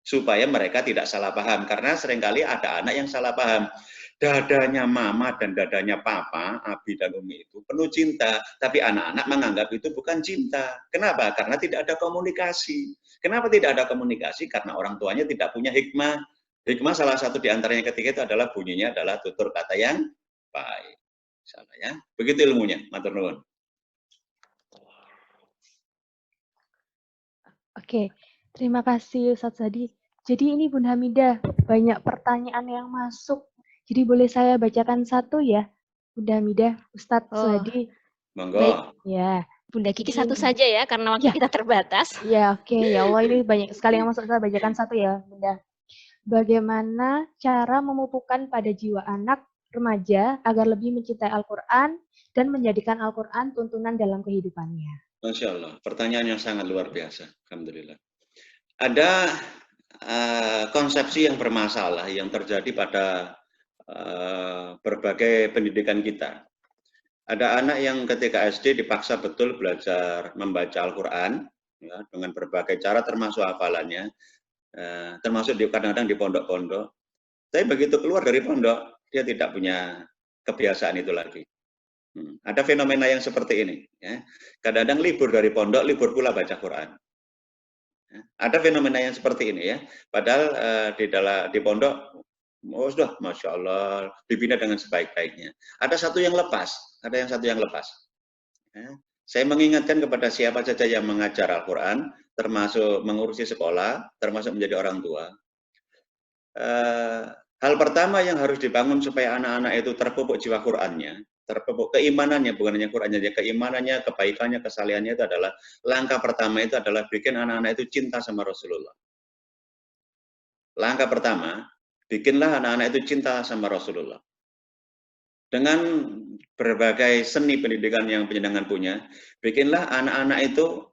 Supaya mereka tidak salah paham. Karena seringkali ada anak yang salah paham. Dadanya mama dan dadanya papa, Abi dan Umi itu penuh cinta. Tapi anak-anak menganggap itu bukan cinta. Kenapa? Karena tidak ada komunikasi. Kenapa tidak ada komunikasi? Karena orang tuanya tidak punya hikmah. Hikmah salah satu di antaranya ketiga itu adalah bunyinya adalah tutur kata yang baik. Misalnya, ya. Begitu ilmunya. Matur nuwun. Oke, terima kasih Ustadz Zadi. Jadi ini Bunda Hamidah, banyak pertanyaan yang masuk. Jadi boleh saya bacakan satu ya, Bunda Hamidah, Ustadz Zadi. Monggo. Baik, ya. Bunda Kiki satu saja ya, karena waktu kita terbatas. Ya, oke. Ya Allah, ini banyak sekali yang masuk. Saya bacakan satu ya, Bunda. Bagaimana cara memupukkan pada jiwa anak remaja agar lebih mencintai Al-Quran dan menjadikan Al-Quran tuntunan dalam kehidupannya? Masya Allah, pertanyaan yang sangat luar biasa. Alhamdulillah. Ada konsepsi yang bermasalah yang terjadi pada berbagai pendidikan kita. Ada anak yang ketika SD dipaksa betul belajar membaca Al-Quran ya, dengan berbagai cara termasuk hafalannya, termasuk kadang-kadang di pondok-pondok. Tapi begitu keluar dari pondok, dia tidak punya kebiasaan itu lagi. Ada fenomena yang seperti ini. Ya. Kadang-kadang libur dari pondok, libur pula baca Quran. Ya. Ada fenomena yang seperti ini ya. Padahal di pondok, oh sudah, Masya Allah, dibina dengan sebaik-baiknya. Ada satu yang lepas. Ya. Saya mengingatkan kepada siapa saja yang mengajar Al-Quran, termasuk mengurusi sekolah, termasuk menjadi orang tua. Hal pertama yang harus dibangun supaya anak-anak itu terpupuk jiwa Qurannya, terpupuk keimanannya, bukan hanya Qurannya, keimanannya, kebaikannya, kesalehannya itu adalah, langkah pertama itu adalah bikin anak-anak itu cinta sama Rasulullah. Langkah pertama, bikinlah anak-anak itu cinta sama Rasulullah. Dengan berbagai seni pendidikan yang penjenengan punya, bikinlah anak-anak itu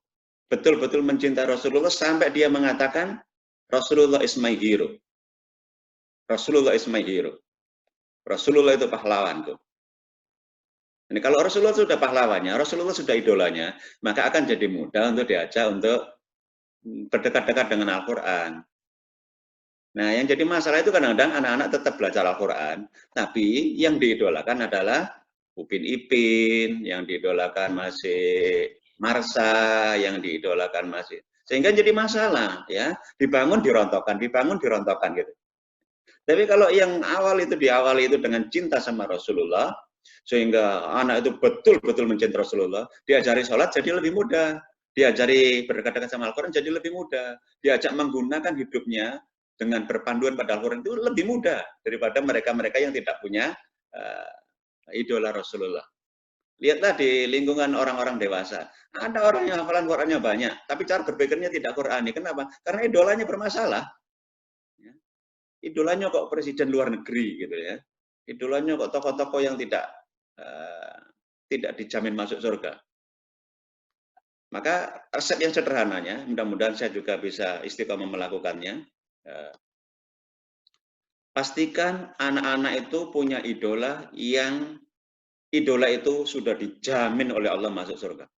betul-betul mencintai Rasulullah sampai dia mengatakan, Rasulullah is my hero. Rasulullah is my hero. Rasulullah itu pahlawanku. Ini kalau Rasulullah sudah pahlawannya, Rasulullah sudah idolanya, maka akan jadi mudah untuk diajak untuk berdekat-dekat dengan Al-Quran. Nah, yang jadi masalah itu kadang-kadang anak-anak tetap belajar Al-Quran, tapi yang diidolakan adalah Upin Ipin, yang diidolakan masih Marsa, yang diidolakan masih. Sehingga jadi masalah, ya. Dibangun dirontokkan gitu. Tapi kalau yang diawali itu dengan cinta sama Rasulullah, sehingga anak itu betul-betul mencintai Rasulullah, diajari sholat jadi lebih mudah, diajari berdekat-dekat sama Al-Quran jadi lebih mudah, diajak menggunakan hidupnya dengan berpanduan pada Al-Quran itu lebih mudah daripada mereka-mereka yang tidak punya idola Rasulullah. Lihatlah di lingkungan orang-orang dewasa, ada orang yang hafalan Qurannya banyak, tapi cara berpikirnya tidak Qurani. Kenapa? Karena idolanya bermasalah. Idolanya kok presiden luar negeri gitu ya, idolanya kok tokoh-tokoh yang tidak dijamin masuk surga. Maka resep yang sederhananya, mudah-mudahan saya juga bisa istiqomah melakukannya. Pastikan anak-anak itu punya idola yang idola itu sudah dijamin oleh Allah masuk surga.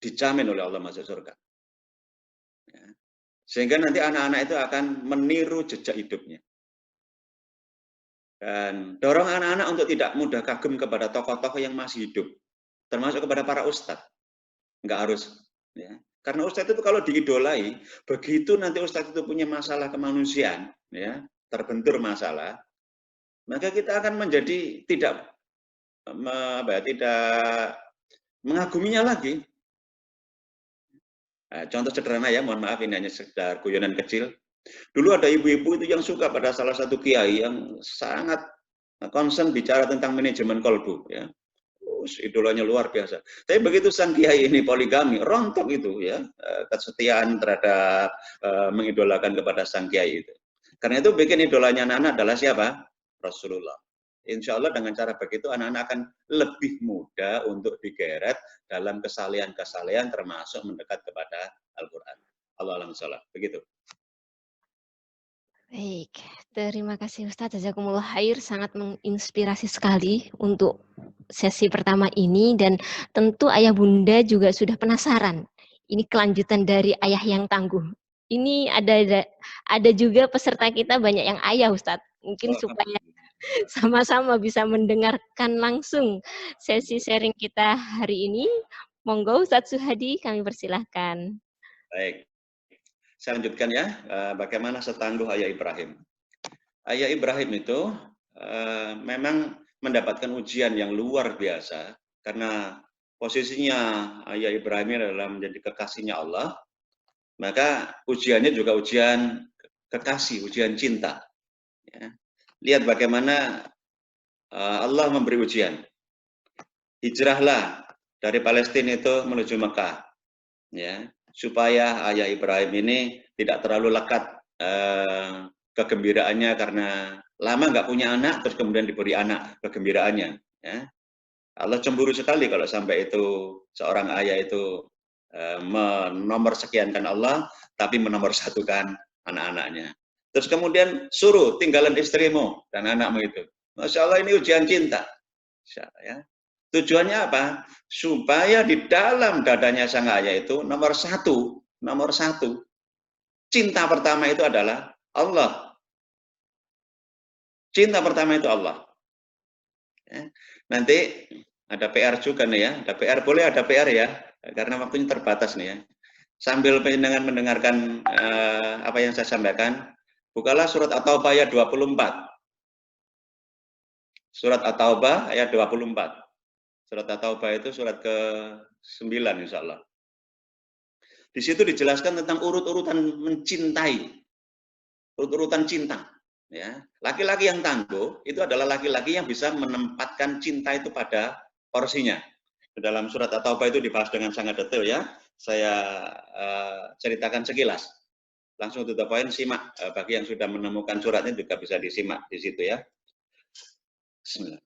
Dijamin oleh Allah masuk surga. Sehingga nanti anak-anak itu akan meniru jejak hidupnya. Dan dorong anak-anak untuk tidak mudah kagum kepada tokoh-tokoh yang masih hidup. Termasuk kepada para ustadz. Enggak harus. Ya. Karena ustadz itu kalau diidolai, begitu nanti ustadz itu punya masalah kemanusiaan, ya, terbentur masalah, maka kita akan menjadi tidak mengaguminya lagi. Nah, contoh sederhana ya, mohon maaf ini hanya sekedar guyonan kecil. Dulu ada ibu-ibu itu yang suka pada salah satu kiai yang sangat concern bicara tentang manajemen kolbu, ya. Idolanya luar biasa. Tapi begitu sang kiai ini poligami, rontok itu ya, kesetiaan terhadap mengidolakan kepada sang kiai itu. Karena itu bikin idolanya anak-anak adalah siapa? Rasulullah. Insya Allah dengan cara begitu anak-anak akan lebih mudah untuk digeret dalam kesalehan-kesalehan termasuk mendekat kepada Al-Quran. Allah alam salah. Begitu. Baik, terima kasih Ustadz. Jazakumullah khair, sangat menginspirasi sekali untuk sesi pertama ini, dan tentu ayah bunda juga sudah penasaran. Ini kelanjutan dari ayah yang tangguh. Ini ada juga peserta kita banyak yang ayah Ustadz. Mungkin supaya sama-sama bisa mendengarkan langsung sesi sharing kita hari ini. Monggo Ustadz Suhadi, kami persilahkan. Baik. Saya lanjutkan ya, bagaimana setangguh ayah Ibrahim. Ayah Ibrahim itu memang mendapatkan ujian yang luar biasa, karena posisinya ayah Ibrahim adalah menjadi kekasihnya Allah, maka ujiannya juga ujian kekasih, ujian cinta. Ya. Lihat bagaimana Allah memberi ujian. Hijrahlah dari Palestina itu menuju Mekah, ya, supaya ayah Ibrahim ini tidak terlalu lekat kegembiraannya karena lama nggak punya anak, terus kemudian diberi anak, kegembiraannya. Ya. Allah cemburu sekali kalau sampai itu seorang ayah itu menomorssekiankan Allah, tapi menomorsatukan anak-anaknya. Terus kemudian suruh tinggalan istrimu dan anakmu itu. Masya Allah, ini ujian cinta. Ya. Tujuannya apa? Supaya di dalam dadanya sang ayah itu nomor satu, cinta pertama itu adalah Allah. Cinta pertama itu Allah. Ya. Nanti ada PR juga nih ya, ada PR, boleh ada PR ya, karena waktunya terbatas nih ya. Sambil dengan mendengarkan apa yang saya sampaikan, bukalah surat At-Taubah ayat 24. Surat At-Taubah ayat 24. Surat At-Taubah itu surat ke-9 insya Allah. Di situ dijelaskan tentang urut-urutan mencintai, urut-urutan cinta. Ya, laki-laki yang tangguh itu adalah laki-laki yang bisa menempatkan cinta itu pada porsinya. Dalam surat At-Taubah itu dibahas dengan sangat detail ya. Saya ceritakan sekilas. Langsung to the point, simak. Bagi yang sudah menemukan suratnya juga bisa disimak di situ ya. Bismillah.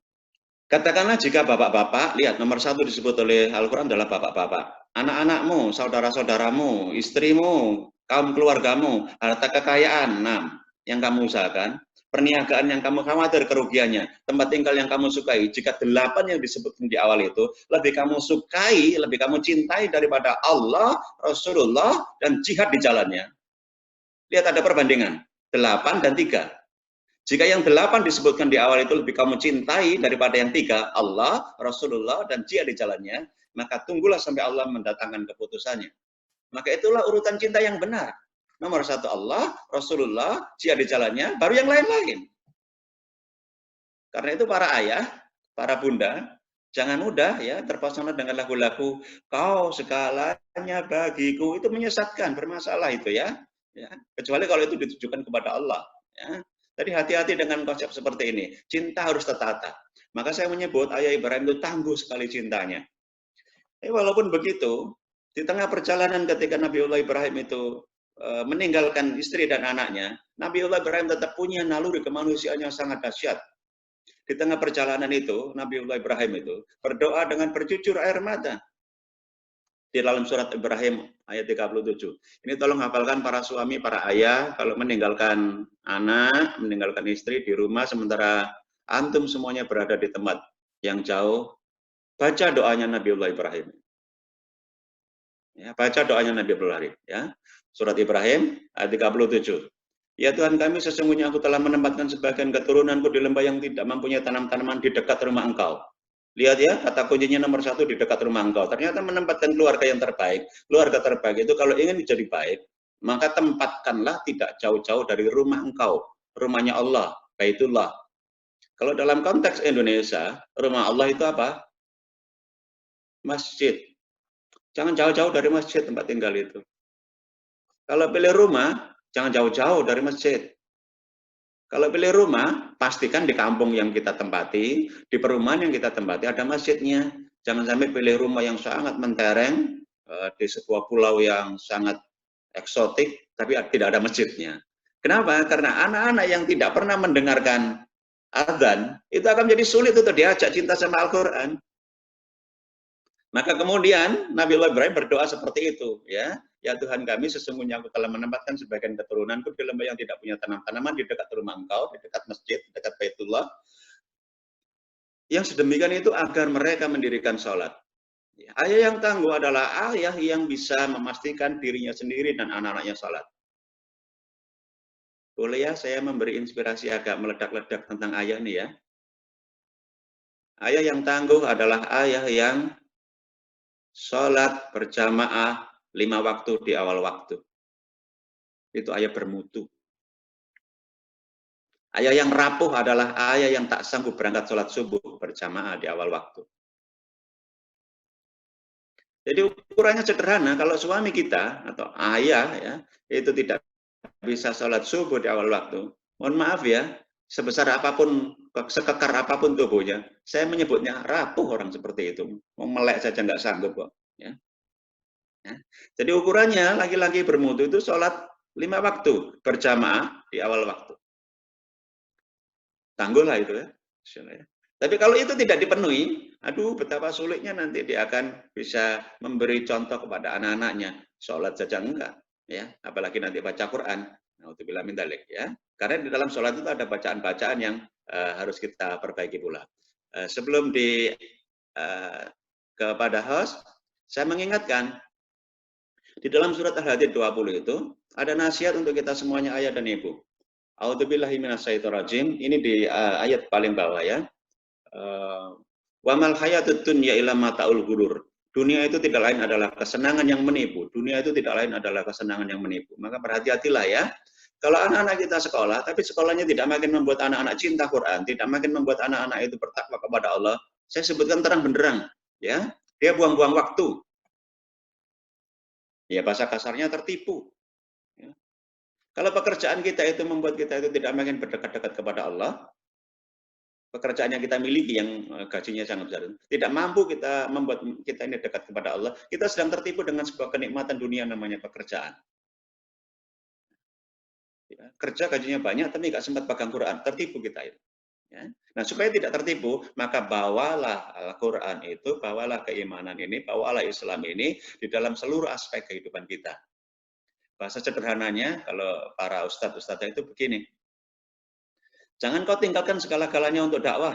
Katakanlah jika bapak-bapak, lihat nomor 1 disebut oleh Al-Quran adalah bapak-bapak. Anak-anakmu, saudara-saudaramu, istrimu, kaum keluargamu, harta kekayaan, 6, yang kamu usahakan, perniagaan yang kamu khawatir kerugiannya, tempat tinggal yang kamu sukai, jika 8 yang disebutkan di awal itu, lebih kamu sukai, lebih kamu cintai daripada Allah, Rasulullah, dan jihad di jalannya. Lihat ada perbandingan, 8 dan 3. Jika yang 8 disebutkan di awal itu lebih kamu cintai daripada yang 3, Allah, Rasulullah, dan jihad di jalannya, maka tunggulah sampai Allah mendatangkan keputusannya. Maka itulah urutan cinta yang benar. Nomor 1 Allah, Rasulullah, jihad di jalannya, baru yang lain-lain. Karena itu para ayah, para bunda, jangan mudah ya terpesona dengan lagu-lagu kau segalanya bagiku, itu menyesatkan, bermasalah itu ya. Kecuali kalau itu ditujukan kepada Allah. Ya. Jadi hati-hati dengan konsep seperti ini. Cinta harus tertata. Maka saya menyebut ayah Ibrahim itu tangguh sekali cintanya. Walaupun begitu, di tengah perjalanan ketika Nabiullah Ibrahim itu meninggalkan istri dan anaknya, Nabiullah Ibrahim tetap punya naluri kemanusiaan yang sangat dahsyat. Di tengah perjalanan itu, Nabiullah Ibrahim itu berdoa dengan bercucur air mata. Di dalam surat Ibrahim ayat 37. Ini tolong hafalkan para suami, para ayah, kalau meninggalkan anak, meninggalkan istri di rumah, sementara antum semuanya berada di tempat yang jauh, baca doanya Nabiullah Ibrahim. Ya, baca doanya Nabi Ibrahim. Ya. Surat Ibrahim ayat 37. Ya Tuhan kami, sesungguhnya aku telah menempatkan sebagian keturunanku di lembah yang tidak mempunyai tanam-tanaman di dekat rumah engkau. Lihat ya, kata kuncinya nomor 1 di dekat rumah engkau. Ternyata menempatkan keluarga yang terbaik. Keluarga terbaik itu kalau ingin menjadi baik, maka tempatkanlah tidak jauh-jauh dari rumah engkau. Rumahnya Allah, Baitullah. Kalau dalam konteks Indonesia, rumah Allah itu apa? Masjid. Jangan jauh-jauh dari masjid tempat tinggal itu. Kalau pilih rumah, jangan jauh-jauh dari masjid. Kalau pilih rumah, pastikan di kampung yang kita tempati, di perumahan yang kita tempati ada masjidnya. Jangan sampai pilih rumah yang sangat mentereng, di sebuah pulau yang sangat eksotik, tapi tidak ada masjidnya. Kenapa? Karena anak-anak yang tidak pernah mendengarkan adzan, itu akan menjadi sulit untuk diajak cinta sama Al-Quran. Maka kemudian Nabiullah Ibrahim berdoa seperti itu, ya. Ya Tuhan kami, sesungguhnya aku telah menempatkan sebagian keturunanku di lembah yang tidak punya tanam-tanaman di dekat rumah Engkau, di dekat masjid, di dekat Baitullah. Yang sedemikian itu agar mereka mendirikan sholat. Ayah yang tangguh adalah ayah yang bisa memastikan dirinya sendiri dan anak-anaknya sholat. Boleh ya saya memberi inspirasi agak meledak-ledak tentang ayah nih ya. Ayah yang tangguh adalah ayah yang sholat berjamaah 5 waktu di awal waktu. Itu ayah bermutu. Ayah yang rapuh adalah ayah yang tak sanggup berangkat sholat subuh berjamaah di awal waktu. Jadi ukurannya sederhana, kalau suami kita atau ayah ya itu tidak bisa sholat subuh di awal waktu, mohon maaf ya, sebesar apapun, sekekar apapun tubuhnya, saya menyebutnya rapuh orang seperti itu. Mau melek saja nggak sanggup kok. Ya. Ya. Jadi ukurannya laki-laki bermutu itu sholat 5 waktu berjamaah di awal waktu. Tangguhlah itu ya. Tapi kalau itu tidak dipenuhi, aduh betapa sulitnya nanti dia akan bisa memberi contoh kepada anak-anaknya. Sholat saja enggak, ya, apalagi nanti baca Quran. Naudzubillah min dzalik ya. Karena di dalam sholat itu ada bacaan-bacaan yang harus kita perbaiki pula. Sebelum kepada host, saya mengingatkan di dalam surat Al-Hadid 20 itu ada nasihat untuk kita semuanya ayah dan ibu. A'udzubillahi minasyaitonirrajim. Ini di ayat paling bawah ya. Wa mal hayatud dunya illa mataul ghurur. Dunia itu tidak lain adalah kesenangan yang menipu. Dunia itu tidak lain adalah kesenangan yang menipu. Maka berhati-hatilah ya. Kalau anak-anak kita sekolah, tapi sekolahnya tidak makin membuat anak-anak cinta Quran, tidak makin membuat anak-anak itu bertakwa kepada Allah, saya sebutkan terang benderang, ya, dia buang-buang waktu. Ya bahasa kasarnya tertipu. Ya. Kalau pekerjaan kita itu membuat kita itu tidak makin berdekat-dekat kepada Allah, pekerjaan yang kita miliki yang gajinya sangat besar, tidak mampu kita membuat kita ini dekat kepada Allah, kita sedang tertipu dengan sebuah kenikmatan dunia namanya pekerjaan. Ya, kerja gajinya banyak tapi nggak sempat pegang Quran, tertipu kita itu. Ya. Nah supaya tidak tertipu, maka bawalah Al-Quran itu, bawalah keimanan ini, bawalah Islam ini di dalam seluruh aspek kehidupan kita. Bahasa sederhananya, kalau para ustadz-ustadz itu begini, jangan kau tinggalkan segala-galanya untuk dakwah.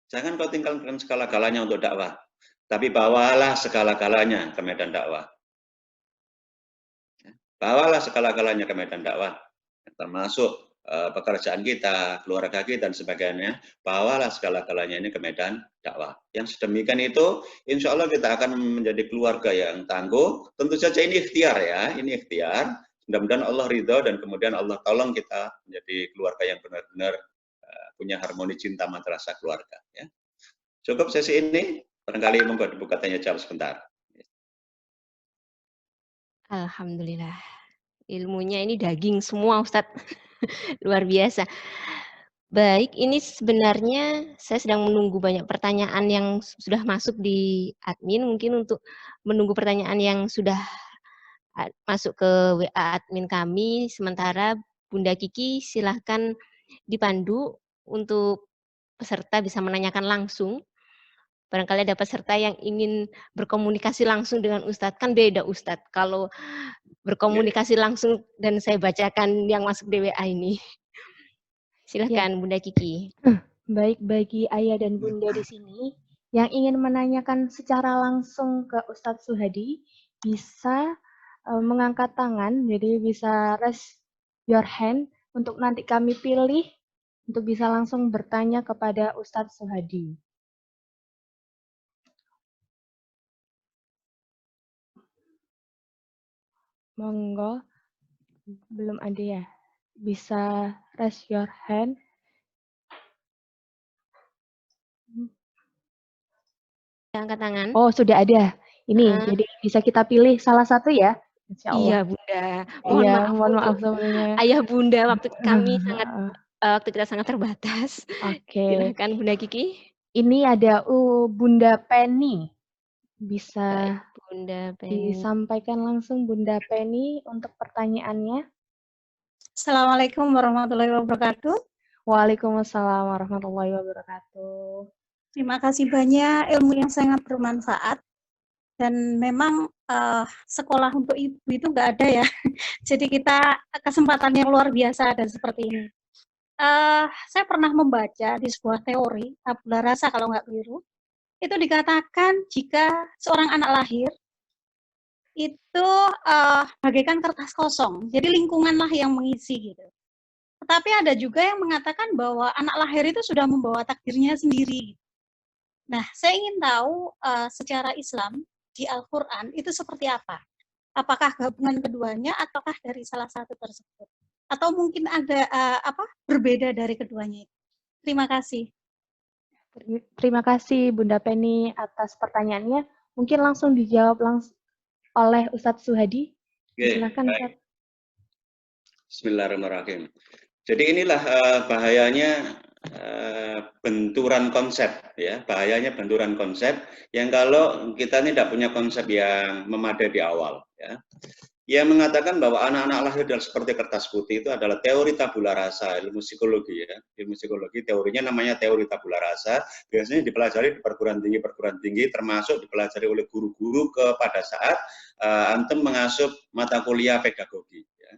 Jangan kau tinggalkan segala-galanya untuk dakwah. Tapi bawalah segala-galanya ke medan dakwah. Bawalah segala-galanya ke medan dakwah. Termasuk pekerjaan kita, keluarga kita, dan sebagainya. Bawalah segala-galanya ini ke medan dakwah. Yang sedemikian itu, insya Allah kita akan menjadi keluarga yang tangguh. Tentu saja ini ikhtiar ya, ini ikhtiar. Mudah-mudahan Allah ridho dan kemudian Allah tolong kita menjadi keluarga yang benar-benar punya harmoni cinta madrasah keluarga. Ya. Cukup sesi ini, barangkali monggo dibuka tanya jawab sebentar. Alhamdulillah. Ilmunya ini daging semua Ustadz. Luar biasa. Baik, ini sebenarnya saya sedang menunggu banyak pertanyaan yang sudah masuk di admin. Mungkin untuk menunggu pertanyaan yang sudah masuk ke WA admin kami. Sementara Bunda Kiki silahkan dipandu untuk peserta bisa menanyakan langsung. Barangkali ada peserta yang ingin berkomunikasi langsung dengan Ustadz. Kan beda Ustadz kalau berkomunikasi langsung dan saya bacakan yang masuk di WA ini. Silahkan Bunda Kiki. Baik, bagi ayah dan bunda di sini yang ingin menanyakan secara langsung ke Ustadz Suhadi, bisa mengangkat tangan, jadi bisa raise your hand untuk nanti kami pilih untuk bisa langsung bertanya kepada Ustadz Suhadi. Monggo, belum ada ya? Bisa raise your hand. Angkat tangan. Oh, sudah ada. Ini, jadi bisa kita pilih salah satu ya? Insya Allah. Iya, Bunda. Mohon maaf sebelumnya. Ayah Bunda, waktu kami waktu kita sangat terbatas. Oke. Silakan Bunda Kiki. Ini ada Bunda Penny. Bisa Baik, Bunda Penny. disampaikan langsung Bunda Penny untuk pertanyaannya. Assalamualaikum warahmatullahi wabarakatuh. Waalaikumsalam warahmatullahi wabarakatuh. Terima kasih banyak, ilmu yang sangat bermanfaat. Dan memang sekolah untuk ibu itu nggak ada ya. Jadi kita kesempatan yang luar biasa ada seperti ini. Saya pernah membaca di sebuah teori, tabula rasa kalau nggak keliru, itu dikatakan jika seorang anak lahir, itu bagaikan kertas kosong. Jadi lingkunganlah yang mengisi gitu. Tetapi ada juga yang mengatakan bahwa anak lahir itu sudah membawa takdirnya sendiri. Nah, saya ingin tahu secara Islam di Al-Quran itu seperti apa? Apakah gabungan keduanya ataukah dari salah satu tersebut? Atau mungkin ada berbeda dari keduanya itu? Terima kasih. Terima kasih Bunda Penny atas pertanyaannya. Mungkin langsung dijawab oleh Ustadz Suhadi. Silakan Ustadz. Bismillahirrahmanirrahim. Jadi inilah bahayanya benturan konsep, ya, bahayanya benturan konsep yang kalau kita tidak punya konsep yang memadai di awal, ya. Yang mengatakan bahwa anak-anak lahir adalah seperti kertas putih itu adalah teori tabula rasa, ilmu psikologi, ya. Ilmu psikologi teorinya namanya teori tabula rasa, biasanya dipelajari di perguruan tinggi, termasuk dipelajari oleh guru-guru pada saat antum mengasuh mata kuliah pedagogi, ya.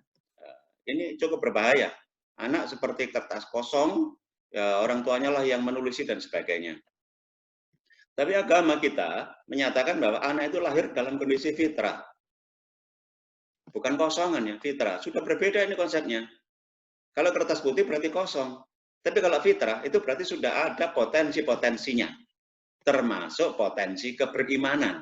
Ini cukup berbahaya. Anak seperti kertas kosong, ya, orang tuanya lah yang menulisi dan sebagainya. Tapi agama kita menyatakan bahwa anak itu lahir dalam kondisi fitrah. Bukan kosongan ya, fitrah. Sudah berbeda ini konsepnya. Kalau kertas putih berarti kosong. Tapi kalau fitrah itu berarti sudah ada potensi-potensinya. Termasuk potensi keberimanan.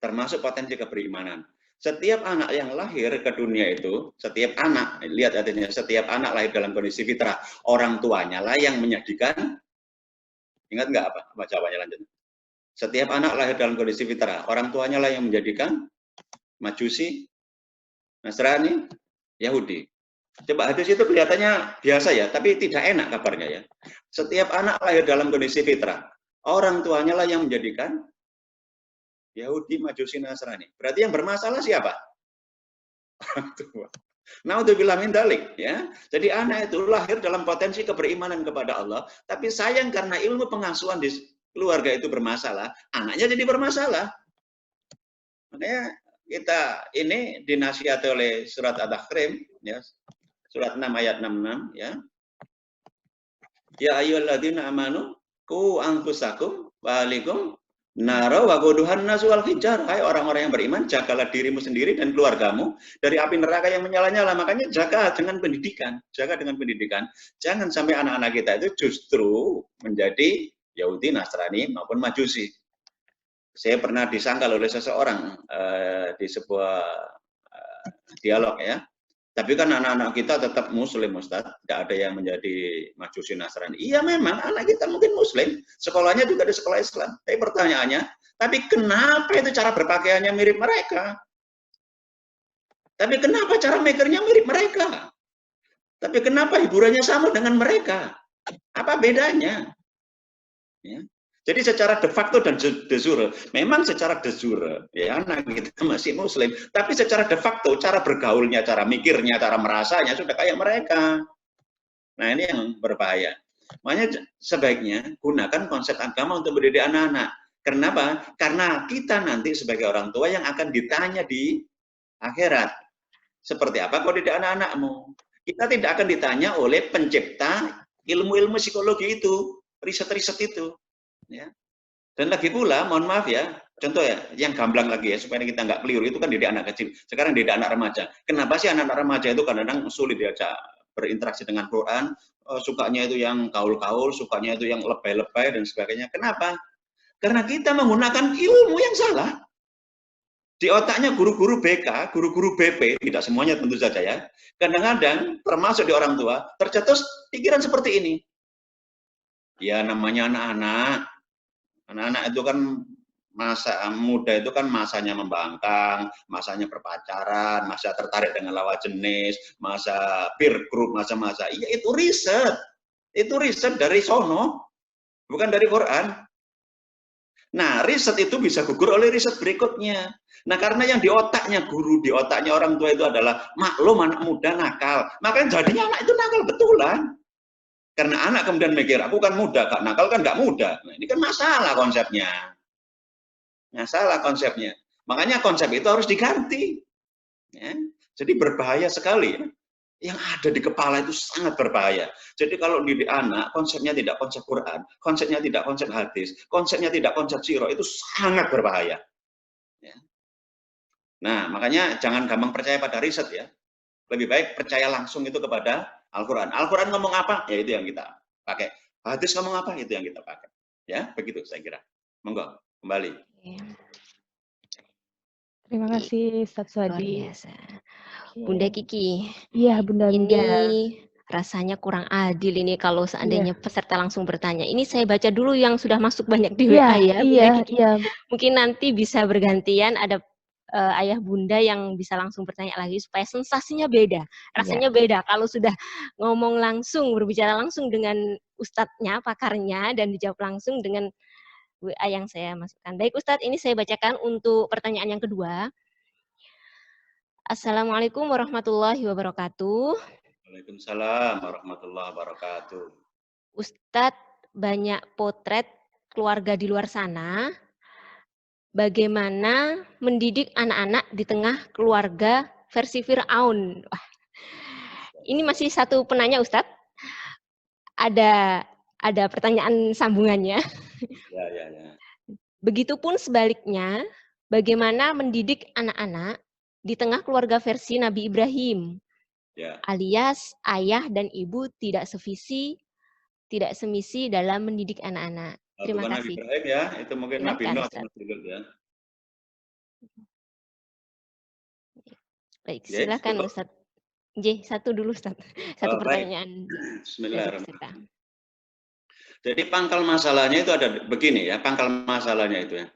Termasuk potensi keberimanan. Setiap anak yang lahir ke dunia itu, setiap anak, lihat artinya, setiap anak lahir dalam kondisi fitrah, orang tuanya lah yang menjadikan, ingat nggak apa jawabannya lanjut? Setiap anak lahir dalam kondisi fitrah, orang tuanya lah yang menjadikan Majusi, Nasrani, Yahudi. Coba hadis itu kelihatannya biasa ya, tapi tidak enak kabarnya ya. Setiap anak lahir dalam kondisi fitrah, orang tuanya lah yang menjadikan Yahudi, Majusi, Nasrani. Berarti yang bermasalah siapa? Orang tua. Naudzubillah min dzalik, ya. Jadi anak itu lahir dalam potensi keberimanan kepada Allah, tapi sayang karena ilmu pengasuhan di keluarga itu bermasalah, anaknya jadi bermasalah. Makanya kita ini dinasihati oleh surat At-Tahrim, ya. Surat 6 ayat 66, ya. Ya ayyuhalladzina amanu qu anfusakum wa ahlikum nara wa quduhan nas wal hijar. Hai orang-orang yang beriman, jagalah dirimu sendiri dan keluargamu dari api neraka yang menyala-nyala. Makanya jaga dengan pendidikan, jaga dengan pendidikan. Jangan sampai anak-anak kita itu justru menjadi Yahudi, Nasrani maupun Majusi. Saya pernah disangkal oleh seseorang di sebuah dialog, ya. Tapi kan anak-anak kita tetap Muslim, Ustadz. Tidak ada yang menjadi Majusi, Nasrani. Iya memang, anak kita mungkin Muslim. Sekolahnya juga di sekolah Islam. Tapi pertanyaannya, tapi kenapa itu cara berpakaiannya mirip mereka? Tapi kenapa cara mikirnya mirip mereka? Tapi kenapa hiburannya sama dengan mereka? Apa bedanya? Ya. Jadi secara de facto dan de jure, memang secara de jure, ya anak kita masih Muslim, tapi secara de facto, cara bergaulnya, cara mikirnya, cara merasanya sudah kayak mereka. Nah ini yang berbahaya. Makanya sebaiknya gunakan konsep agama untuk mendidik anak-anak. Kenapa? Karena kita nanti sebagai orang tua yang akan ditanya di akhirat. Seperti apa kau didik anak-anakmu? Kita tidak akan ditanya oleh pencipta ilmu-ilmu psikologi itu, riset-riset itu. Ya. Dan lagi pula, mohon maaf ya, contoh ya, yang gamblang lagi ya, supaya kita nggak keliru, itu kan didik anak kecil. Sekarang didik anak remaja. Kenapa sih anak-anak remaja itu kadang-kadang sulit diajak berinteraksi dengan Quran, sukanya itu yang kaul-kaul, sukanya itu yang lebay-lebay, dan sebagainya. Kenapa? Karena kita menggunakan ilmu yang salah. Di otaknya guru-guru BK, guru-guru BP, tidak semuanya tentu saja ya, kadang-kadang termasuk di orang tua, tercetus pikiran seperti ini. Ya namanya anak-anak. Anak-anak itu kan masa muda itu kan masanya membangkang, masanya berpacaran, masa tertarik dengan lawan jenis, masa peer group, masa-masa. Iya itu riset. Itu riset dari sono, bukan dari Quran. Nah, riset itu bisa gugur oleh riset berikutnya. Nah, karena yang di otaknya guru, di otaknya orang tua itu adalah maklum anak muda nakal. Makanya jadinya anak itu nakal betulan. Karena anak kemudian mikir, aku kan muda, Kak, nakal kan nggak muda. Nah, ini kan masalah konsepnya. Masalah konsepnya. Makanya konsep itu harus diganti. Ya. Jadi berbahaya sekali. Ya. Yang ada di kepala itu sangat berbahaya. Jadi kalau didik anak, konsepnya tidak konsep Quran, konsepnya tidak konsep hadis, konsepnya tidak konsep sirah, itu sangat berbahaya. Ya. Nah, makanya jangan gampang percaya pada riset ya. Lebih baik percaya langsung itu kepada Al-Quran. Al-Quran ngomong apa? Ya itu yang kita pakai. Hadis ngomong apa? Itu yang kita pakai. Ya, begitu saya kira. Monggo, kembali. Terima kasih Ustadz Luar Swadi. biasa. Bunda Kiki, Iya, Bunda. ini rasanya kurang adil ini kalau seandainya peserta langsung bertanya. Ini saya baca dulu yang sudah masuk banyak di WA ya, Bunda Kiki. Mungkin nanti bisa bergantian ada ayah bunda yang bisa langsung bertanya lagi supaya sensasinya beda, rasanya beda kalau sudah ngomong langsung, berbicara langsung dengan ustadznya, pakarnya, dan dijawab langsung dengan WA yang saya masukkan. Baik Ustadz, ini saya bacakan untuk pertanyaan yang kedua. Assalamualaikum warahmatullahi wabarakatuh. Waalaikumsalam warahmatullahi wabarakatuh. Ustadz, banyak potret keluarga di luar sana. Bagaimana mendidik anak-anak di tengah keluarga versi Fir'aun? Wah, ini masih satu penanya Ustadz. Ada pertanyaan sambungannya. Ya. Begitupun sebaliknya, bagaimana mendidik anak-anak di tengah keluarga versi Nabi Ibrahim? Ya. Alias ayah dan ibu tidak sevisi, tidak semisi dalam mendidik anak-anak. Terima Bukan kasih. Nabi Ibrahim ya, itu mungkin Nabi Silakan, Nuh Ustaz. atau Nabi Lut ya. Baik, Ya, silakan cukup. Ustaz. Satu dulu Ustaz. Satu pertanyaan. Bismillahirrahmanirrahim. Jadi pangkal masalahnya itu ada begini ya, pangkal masalahnya itu ya.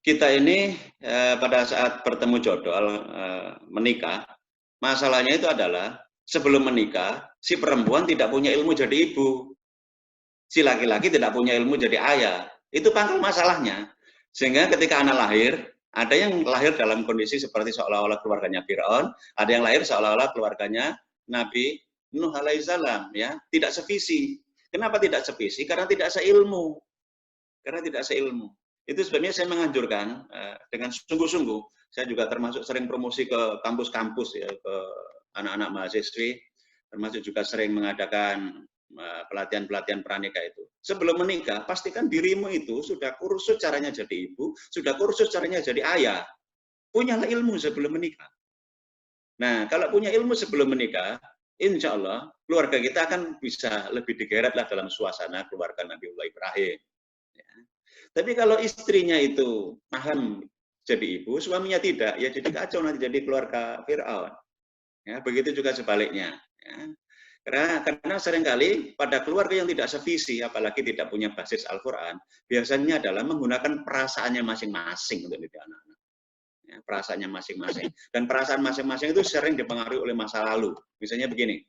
Kita ini pada saat bertemu jodoh, menikah, masalahnya itu adalah sebelum menikah, si perempuan tidak punya ilmu jadi ibu. Si laki-laki tidak punya ilmu jadi ayah. Itu pangkal masalahnya. Sehingga ketika anak lahir, ada yang lahir dalam kondisi seperti seolah-olah keluarganya Fir'aun, ada yang lahir seolah-olah keluarganya Nabi Nuh alaihissalam, ya, tidak sevisi. Kenapa tidak sevisi? Karena tidak seilmu. Karena tidak seilmu. Itu sebabnya saya menganjurkan dengan sungguh-sungguh, saya juga termasuk sering promosi ke kampus-kampus ya, ke anak-anak mahasiswi, termasuk juga sering mengadakan pelatihan-pelatihan pranikah itu. Sebelum menikah, pastikan dirimu itu sudah kursus caranya jadi ibu, sudah kursus caranya jadi ayah. Punyalah ilmu sebelum menikah. Nah, kalau punya ilmu sebelum menikah, insya Allah keluarga kita akan bisa lebih digeretlah dalam suasana keluarga Nabiullah Ibrahim. Ya. Tapi kalau istrinya itu paham jadi ibu, suaminya tidak, ya jadi kacau nanti jadi keluarga Fir'aun. Ya, begitu juga sebaliknya. Ya. Karena seringkali pada keluarga yang tidak sevisi, apalagi tidak punya basis Al-Quran, biasanya adalah menggunakan perasaannya masing-masing untuk didik anak-anak. Ya, perasaannya masing-masing. Dan perasaan masing-masing itu sering dipengaruhi oleh masa lalu. Misalnya begini,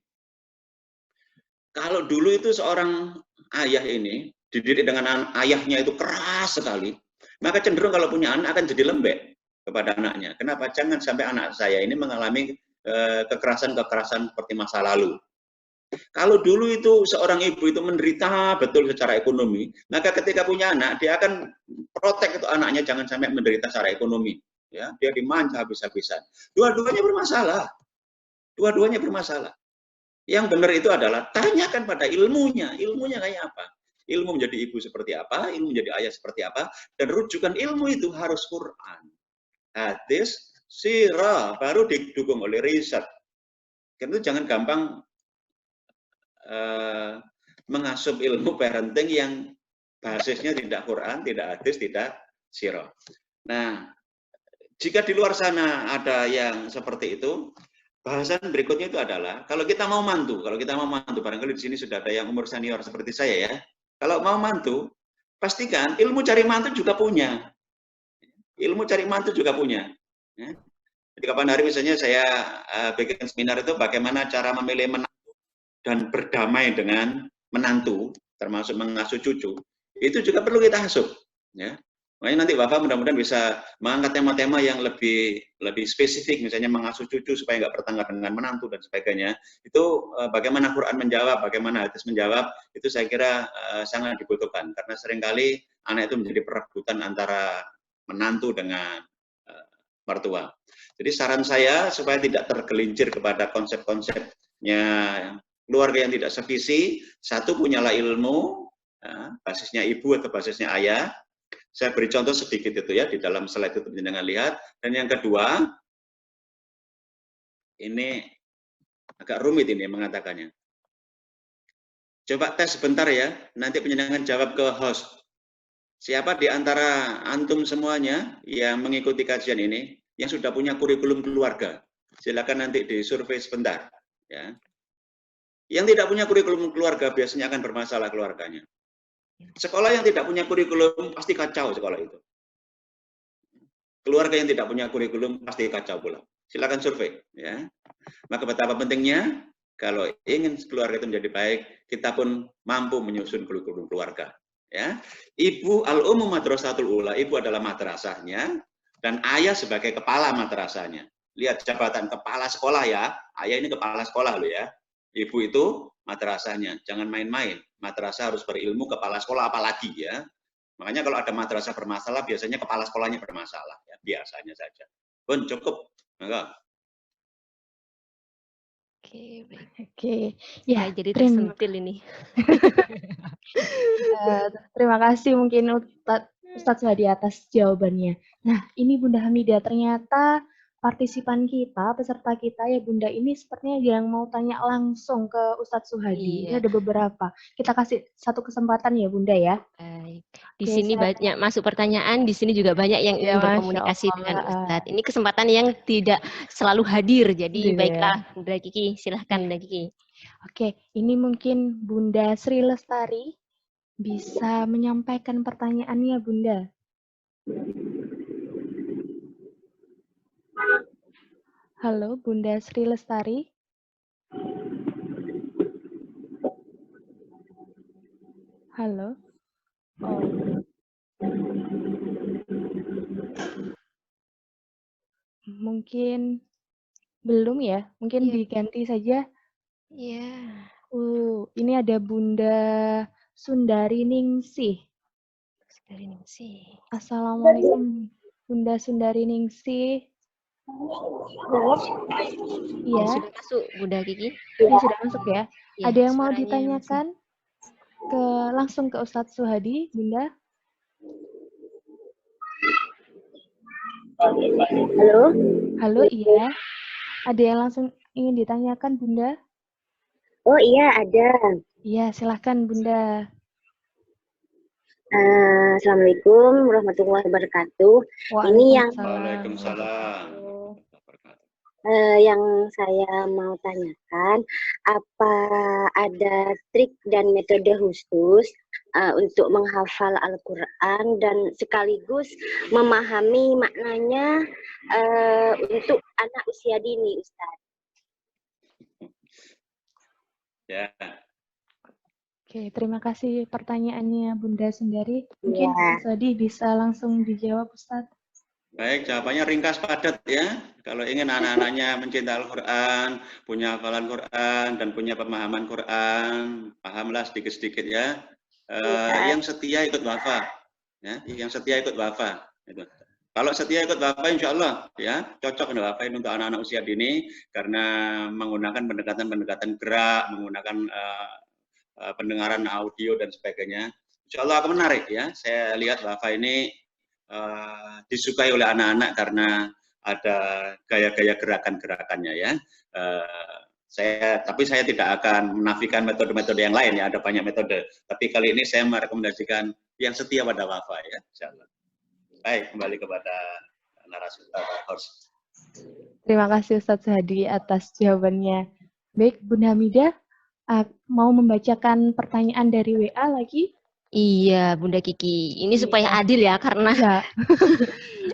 kalau dulu itu seorang ayah ini dididik dengan ayahnya itu keras sekali, maka cenderung kalau punya anak akan jadi lembek kepada anaknya. Kenapa? Jangan sampai anak saya ini mengalami kekerasan-kekerasan seperti masa lalu. Kalau dulu itu seorang ibu itu menderita betul secara ekonomi, maka ketika punya anak, dia akan protek itu anaknya jangan sampai menderita secara ekonomi. Ya, dia dimanja habis-habisan. Dua-duanya bermasalah. Dua-duanya bermasalah. Yang benar itu adalah tanyakan pada ilmunya. Ilmunya kayak apa? Ilmu menjadi ibu seperti apa? Ilmu menjadi ayah seperti apa? Dan rujukan ilmu itu harus Quran, hadis, sirah, baru didukung oleh riset. Karena itu jangan gampang mengasup ilmu parenting yang basisnya tidak Quran, tidak hadis, tidak sirah. Nah, jika di luar sana ada yang seperti itu, bahasan berikutnya itu adalah kalau kita mau mantu, barangkali di sini sudah ada yang umur senior seperti saya ya. Kalau mau mantu, pastikan ilmu cari mantu juga punya. Ilmu cari mantu juga punya. Ya. Jadi kapan hari misalnya saya bikin seminar itu bagaimana cara memilih menantu dan berdamai dengan menantu, termasuk mengasuh cucu, itu juga perlu kita asuh. Ya. Makanya nanti Wafa mudah-mudahan bisa mengangkat tema-tema yang lebih spesifik, misalnya mengasuh cucu supaya nggak bertengkar dengan menantu dan sebagainya. Itu bagaimana Quran menjawab, bagaimana hadis menjawab, itu saya kira sangat dibutuhkan. Karena seringkali anak itu menjadi perebutan antara menantu dengan mertua. Jadi saran saya supaya tidak tergelincir kepada konsep-konsepnya keluarga yang tidak sevisi, satu punyalah ilmu, basisnya ibu atau basisnya ayah. Saya beri contoh sedikit itu ya, di dalam slide itu penjenengan lihat. Dan yang kedua, ini agak rumit ini mengatakannya. Coba tes sebentar ya, nanti penjenengan jawab ke host. Siapa di antara antum semuanya yang mengikuti kajian ini, yang sudah punya kurikulum keluarga? Silakan nanti disurvei sebentar. Ya. Yang tidak punya kurikulum keluarga biasanya akan bermasalah keluarganya. Sekolah yang tidak punya kurikulum pasti kacau sekolah itu. Keluarga yang tidak punya kurikulum pasti kacau pula. Silakan survei. Ya. Maka betapa pentingnya kalau ingin keluarga itu menjadi baik, kita pun mampu menyusun kurikulum keluarga. Ya. Ibu al-ummu madrasatul ula, ibu adalah madrasahnya, dan ayah sebagai kepala madrasahnya. Lihat jabatan kepala sekolah ya, ayah ini kepala sekolah loh ya. Ibu itu madrasahnya, jangan main-main. Madrasah harus berilmu, kepala sekolah apalagi ya. Makanya kalau ada madrasah bermasalah, biasanya kepala sekolahnya bermasalah. Ya, biasanya saja. Pun cukup. Enggak. Oke, baik. Oke, Saya ya jadi terima, tersentil ini. terima kasih mungkin Ustadz Suhadi atas jawabannya. Nah, ini Bunda Hamidah, ternyata partisipan kita, peserta kita ya Bunda, ini sepertinya yang mau tanya langsung ke Ustadz Suhadi. Ini Iya, ada beberapa. Kita kasih satu kesempatan ya Bunda ya. baik. Di Oke, sini saya banyak masuk pertanyaan, di sini juga banyak yang ya ingin Masya berkomunikasi dengan Allah. Ustadz. Ini kesempatan yang tidak selalu hadir, jadi Gitu ya. baiklah, Bunda Kiki, silahkan Bunda Kiki. Oke, ini mungkin Bunda Sri Lestari bisa menyampaikan pertanyaannya Bunda. Halo Bunda Sri Lestari. Halo. Oh. Mungkin belum ya. Mungkin Iya. diganti saja. Iya. Ini ada Bunda Sundari Ningsih. Dari Ningsih. Assalamualaikum Bunda Sundari Ningsih. Iya. Sudah masuk Bunda Kiki? Ini sudah masuk ya. Ya, Ada yang mau suaranya ditanyakan langsung ke Ustadz Suhadi, Bunda? Halo? Halo, iya. Ada yang langsung ingin ditanyakan, Bunda? Oh iya, ada. Iya, silahkan, Bunda. Assalamualaikum warahmatullahi wabarakatuh. Ini yang Waalaikumsalam. yang saya mau tanyakan, apa ada trik dan metode khusus untuk menghafal Al-Quran dan sekaligus memahami maknanya untuk anak usia dini, Ustaz? Ya. Oke, terima kasih pertanyaannya Bunda Sundari. Mungkin Ya. Ustadz Suhadi bisa langsung dijawab, Ustadz. Baik, jawabannya ringkas padat ya. Kalau ingin anak-anaknya mencintai Al-Quran, punya hafalan Quran, dan punya pemahaman Quran, pahamlah sedikit-sedikit ya. Yang setia ikut wafa, ya. Yang setia ikut wafa. Gitu. Kalau setia ikut wafa, insya Allah ya cocok untuk wafa untuk anak-anak usia dini karena menggunakan pendekatan-pendekatan gerak, menggunakan pendengaran audio dan sebagainya. Insya Allah akan menarik ya. Saya lihat wafa ini disukai oleh anak-anak karena ada gaya-gaya gerakan-gerakannya ya. Tapi saya tidak akan menafikan metode-metode yang lain ya, ada banyak metode. Tapi kali ini saya merekomendasikan yang setia pada wafa ya, insyaallah. Baik, kembali kepada narasumber host. Terima kasih Ustadz Suhadi atas jawabannya. Baik, Bunda Hamidah, mau membacakan pertanyaan dari WA lagi? Iya, Bunda Kiki. Ini supaya adil ya, karena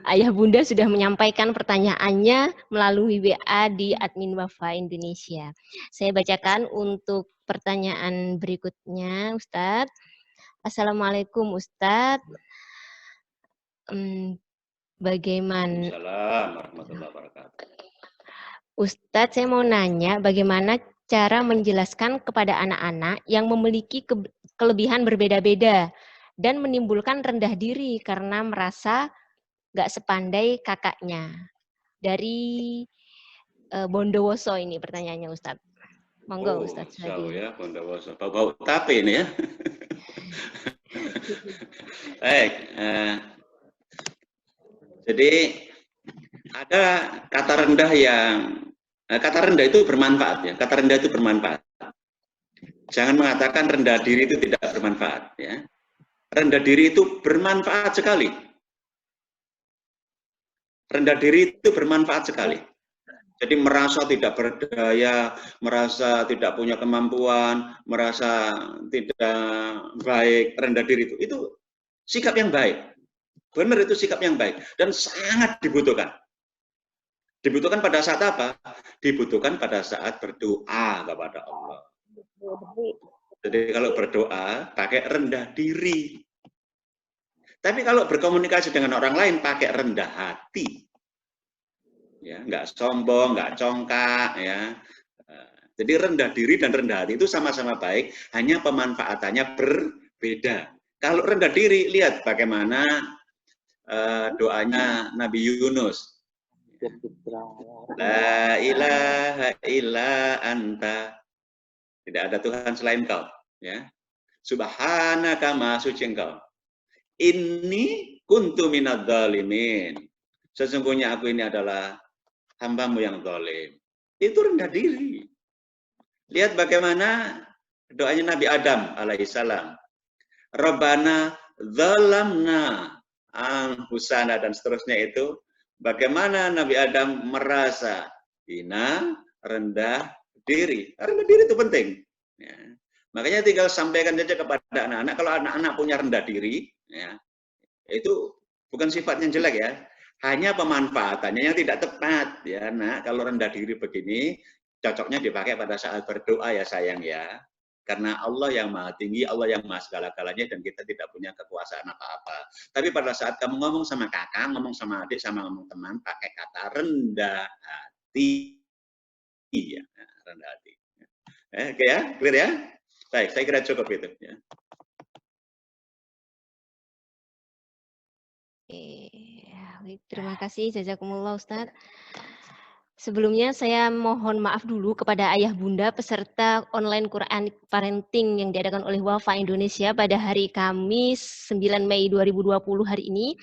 Ayah Bunda sudah menyampaikan pertanyaannya melalui WA di admin Wafa Indonesia. Saya bacakan untuk pertanyaan berikutnya, Ustadz. Assalamualaikum, Ustadz. Bagaimana Assalamualaikum warahmatullahi wabarakatuh. Ustadz, saya mau nanya bagaimana cara menjelaskan kepada anak-anak yang memiliki kelebihan berbeda-beda dan menimbulkan rendah diri karena merasa nggak sepandai kakaknya. Dari Bondowoso ini pertanyaannya Ustadz. Monggo Ustadz Jauh Suhadi. ya, Bondowoso. Bau-bau tape ini ya. Baik. Jadi ada kata rendah kata rendah itu bermanfaat ya. Kata rendah itu bermanfaat. Jangan mengatakan rendah diri itu tidak bermanfaat ya. Rendah diri itu bermanfaat sekali. Rendah diri itu bermanfaat sekali. Jadi merasa tidak berdaya, merasa tidak punya kemampuan, merasa tidak baik, rendah diri itu sikap yang baik. Benar, itu sikap yang baik dan sangat dibutuhkan. Dibutuhkan pada saat apa? Dibutuhkan pada saat berdoa kepada Allah. Jadi kalau berdoa pakai rendah diri. Tapi kalau berkomunikasi dengan orang lain pakai rendah hati. Ya, nggak sombong, nggak congkak, ya. Jadi rendah diri dan rendah hati itu sama-sama baik, hanya pemanfaatannya berbeda. Kalau rendah diri, lihat bagaimana doanya Nabi Yunus. La ilaha illa anta. Tidak ada Tuhan selain kau. Ya. Subhanaka maha suci engkau. Inni kuntu minadz zalimin. Sesungguhnya aku ini adalah hambamu yang zalim. Itu rendah diri. Lihat bagaimana doanya Nabi Adam alaihissalam. Rabbana zalamna anfusana dan seterusnya itu. Bagaimana Nabi Adam merasa hina, rendah diri. Rendah diri itu penting. Ya. Makanya tinggal sampaikan saja kepada anak-anak. Kalau anak-anak punya rendah diri, ya, itu bukan sifat yang jelek ya. Hanya pemanfaatannya yang tidak tepat ya. Nah, kalau rendah diri begini cocoknya dipakai pada saat berdoa ya sayang ya. Karena Allah yang maha tinggi, Allah yang maha segala-galanya dan kita tidak punya kekuasaan apa-apa. Tapi pada saat kamu ngomong sama kakak, ngomong sama adik, sama ngomong teman, pakai kata rendah hati. Iya, rendah hati. Oke ya, clear ya? Baik, saya kira cukup itu ya. Terima kasih jazakumullah Ustadz. Sebelumnya saya mohon maaf dulu kepada ayah bunda peserta online Quran Parenting yang diadakan oleh Wafa Indonesia pada hari Kamis 9 Mei 2020 hari ini.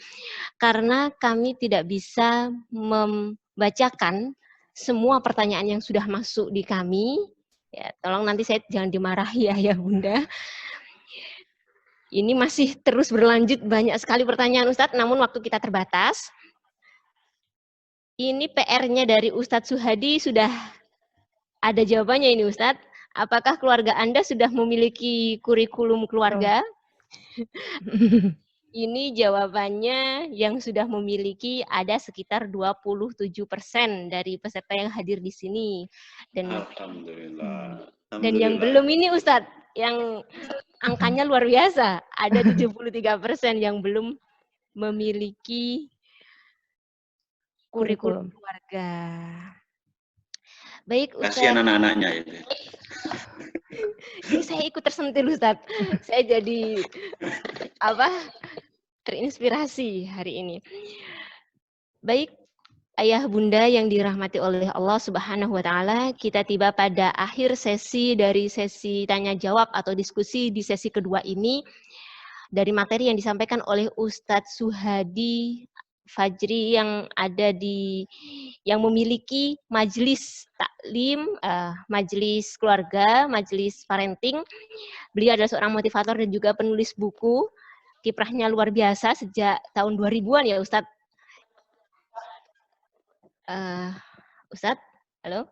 Karena kami tidak bisa membacakan semua pertanyaan yang sudah masuk di kami. Ya, tolong nanti saya jangan dimarahi ayah bunda. Ini masih terus berlanjut, banyak sekali pertanyaan Ustadz, namun waktu kita terbatas. Ini PR-nya dari Ustadz Suhadi sudah ada jawabannya ini Ustadz. Apakah keluarga Anda sudah memiliki kurikulum keluarga? Ini jawabannya yang sudah memiliki ada sekitar 27% dari peserta yang hadir di sini. Alhamdulillah. Dan yang belum ini Ustadz, yang angkanya luar biasa. Ada 73% yang belum memiliki kurikulum keluarga. Baik, Ustadz. Kasihan anak-anaknya itu. Ini saya ikut tersentil, Ustadz. Saya jadi terinspirasi hari ini. Baik, ayah bunda yang dirahmati oleh Allah Subhanahu wa taala, kita tiba pada akhir sesi dari sesi tanya jawab atau diskusi di sesi kedua ini dari materi yang disampaikan oleh Ustadz Suhadi Fajri yang memiliki majelis taklim, majelis keluarga, majelis parenting. Beliau adalah seorang motivator dan juga penulis buku. Kiprahnya luar biasa sejak tahun 2000-an ya Ustadz. Ustadz, halo?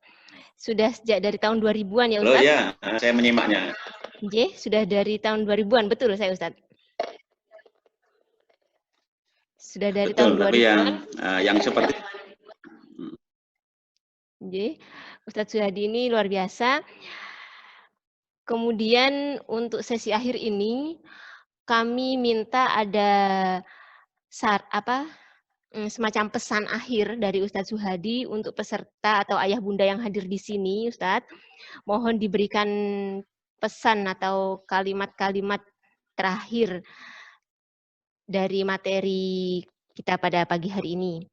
Sudah sejak dari tahun 2000-an ya Ustadz? Halo ya, saya menyimaknya. Sudah dari tahun 2000-an, betul saya Ustadz? Sudah dari Betul, tahun 2000-an. tapi yang seperti Ustadz Suhadi ini luar biasa. Kemudian untuk sesi akhir ini kami minta ada semacam pesan akhir dari Ustadz Suhadi untuk peserta atau ayah bunda yang hadir di sini, Ustadz. Mohon diberikan pesan atau kalimat-kalimat terakhir dari materi kita pada pagi hari ini.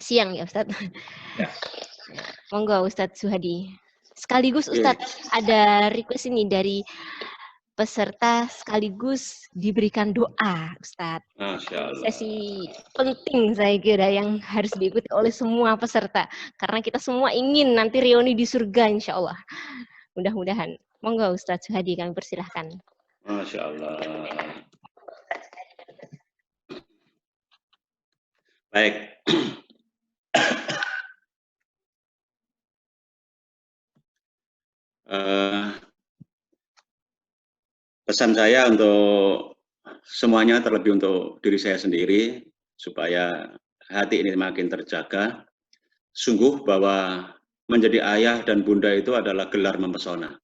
Siang ya Ustadz. Ya. Monggo Ustadz Suhadi. Sekaligus Ustadz ada request ini dari peserta sekaligus diberikan doa Ustadz. Masya Allah. Sesi penting saya kira yang harus diikuti oleh semua peserta. Karena kita semua ingin nanti reuni di surga insya Allah. Mudah-mudahan. Monggo Ustadz Suhadi, kami persilahkan. Masya Allah. Baik. Pesan saya untuk semuanya, terlebih untuk diri saya sendiri, supaya hati ini makin terjaga. Sungguh bahwa menjadi ayah dan bunda itu adalah gelar mempesona.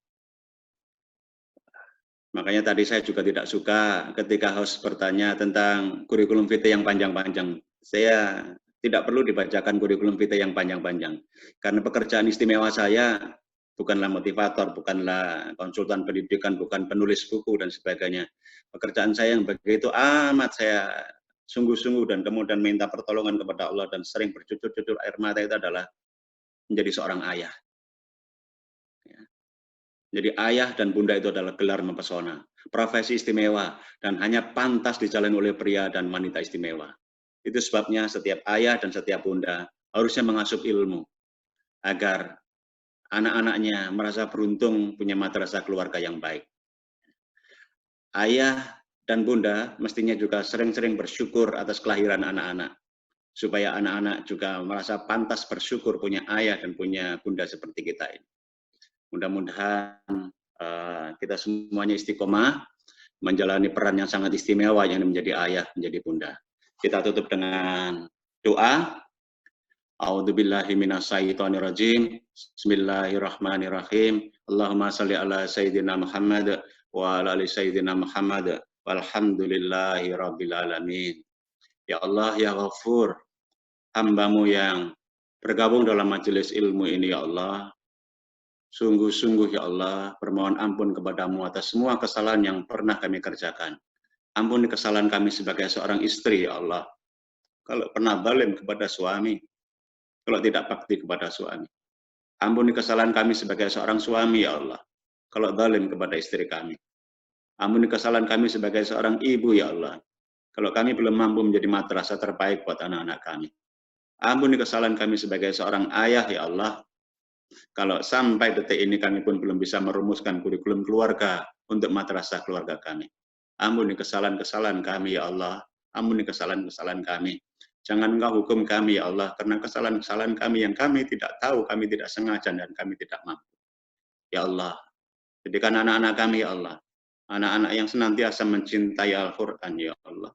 Makanya tadi saya juga tidak suka ketika host bertanya tentang kurikulum vitae yang panjang-panjang. Saya tidak perlu dibacakan kurikulum vitae yang panjang-panjang. Karena pekerjaan istimewa saya bukanlah motivator, bukanlah konsultan pendidikan, bukan penulis buku dan sebagainya. Pekerjaan saya yang begitu amat saya sungguh-sungguh dan kemudian minta pertolongan kepada Allah dan sering bercucur-cucur air mata itu adalah menjadi seorang ayah. Jadi ayah dan bunda itu adalah gelar mempesona, profesi istimewa, dan hanya pantas dijalani oleh pria dan wanita istimewa. Itu sebabnya setiap ayah dan setiap bunda harusnya mengasup ilmu, agar anak-anaknya merasa beruntung punya madrasah keluarga yang baik. Ayah dan bunda mestinya juga sering-sering bersyukur atas kelahiran anak-anak, supaya anak-anak juga merasa pantas bersyukur punya ayah dan punya bunda seperti kita ini. Mudah-mudahan kita semuanya istiqomah menjalani peran yang sangat istimewa yang menjadi ayah, menjadi bunda. Kita tutup dengan doa. A'udzubillahi minasyaitonirrajim. Bismillahirrahmanirrahim. Allahumma shalli ala sayyidina Muhammad wa ala ali sayyidina Muhammad walhamdulillahi rabbil alamin. Ya Allah, ya Ghafur, hamba-Mu yang bergabung dalam majelis ilmu ini, ya Allah, sungguh-sungguh ya Allah, bermohon ampun kepadamu atas semua kesalahan yang pernah kami kerjakan. Ampuni kesalahan kami sebagai seorang istri ya Allah. Kalau pernah zalim kepada suami, kalau tidak bakti kepada suami. Ampuni kesalahan kami sebagai seorang suami ya Allah. Kalau zalim kepada istri kami. Ampuni kesalahan kami sebagai seorang ibu ya Allah. Kalau kami belum mampu menjadi madrasah terbaik buat anak-anak kami. Ampuni kesalahan kami sebagai seorang ayah ya Allah. Kalau sampai detik ini kami pun belum bisa merumuskan kurikulum keluarga untuk madrasah keluarga kami. Ampuni kesalahan-kesalahan kami ya Allah. Ampuni kesalahan-kesalahan kami. Jangan Engkau hukum kami ya Allah, karena kesalahan-kesalahan kami yang kami tidak tahu, kami tidak sengaja dan kami tidak mampu. Ya Allah, jadikan anak-anak kami ya Allah, anak-anak yang senantiasa mencintai Al-Quran ya Allah.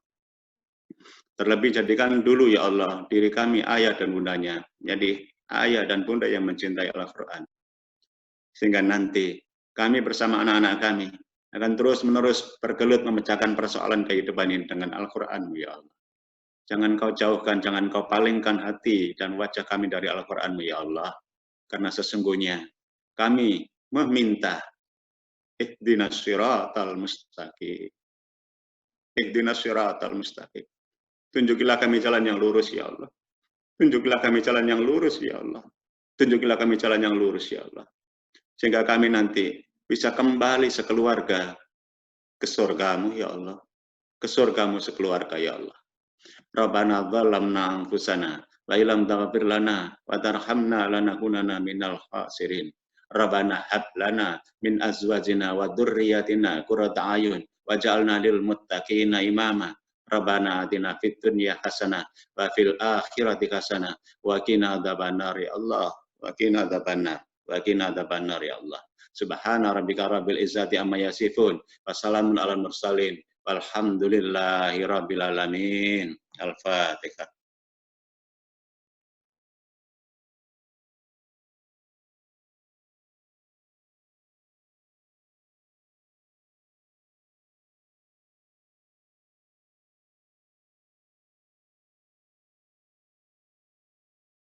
Terlebih jadikan dulu ya Allah diri kami ayah dan bundanya, jadi ayah dan bunda yang mencintai Al-Quran. Sehingga nanti kami bersama anak-anak kami akan terus-menerus bergelut memecahkan persoalan kehidupan ini dengan Al-Quran ya Allah. Jangan Kau jauhkan, jangan Kau palingkan hati dan wajah kami dari Al-Quran ya Allah. Karena sesungguhnya kami meminta ihdinas siratal mustaqim. Ihdinas siratal mustaqim. Tunjukilah kami jalan yang lurus ya Allah. Tunjukilah kami jalan yang lurus ya Allah. Tunjukilah kami jalan yang lurus ya Allah. Sehingga kami nanti bisa kembali sekeluarga ke surga-Mu ya Allah. Ke surga-Mu sekeluarga ya Allah. Rabbana zalamna anfusana wa illam taghfir lana wa tarhamna lanakunanna minal khasirin. Rabbana hab lana min azwajina wa dzurriyyatina qurrata a'yun waj'alna lil muttaqina imama. Rabbana atina fid dunya hasanah wa fil akhirati hasanah wa qina adzabannar ya Allah. Wa qina adzabannar. Wa qina adzabannar ya Allah. Subhana rabbika rabbil izzati amma yasifun wa salamun alal mursalin walhamdulillahi rabbil alamin. Al-Fatihah.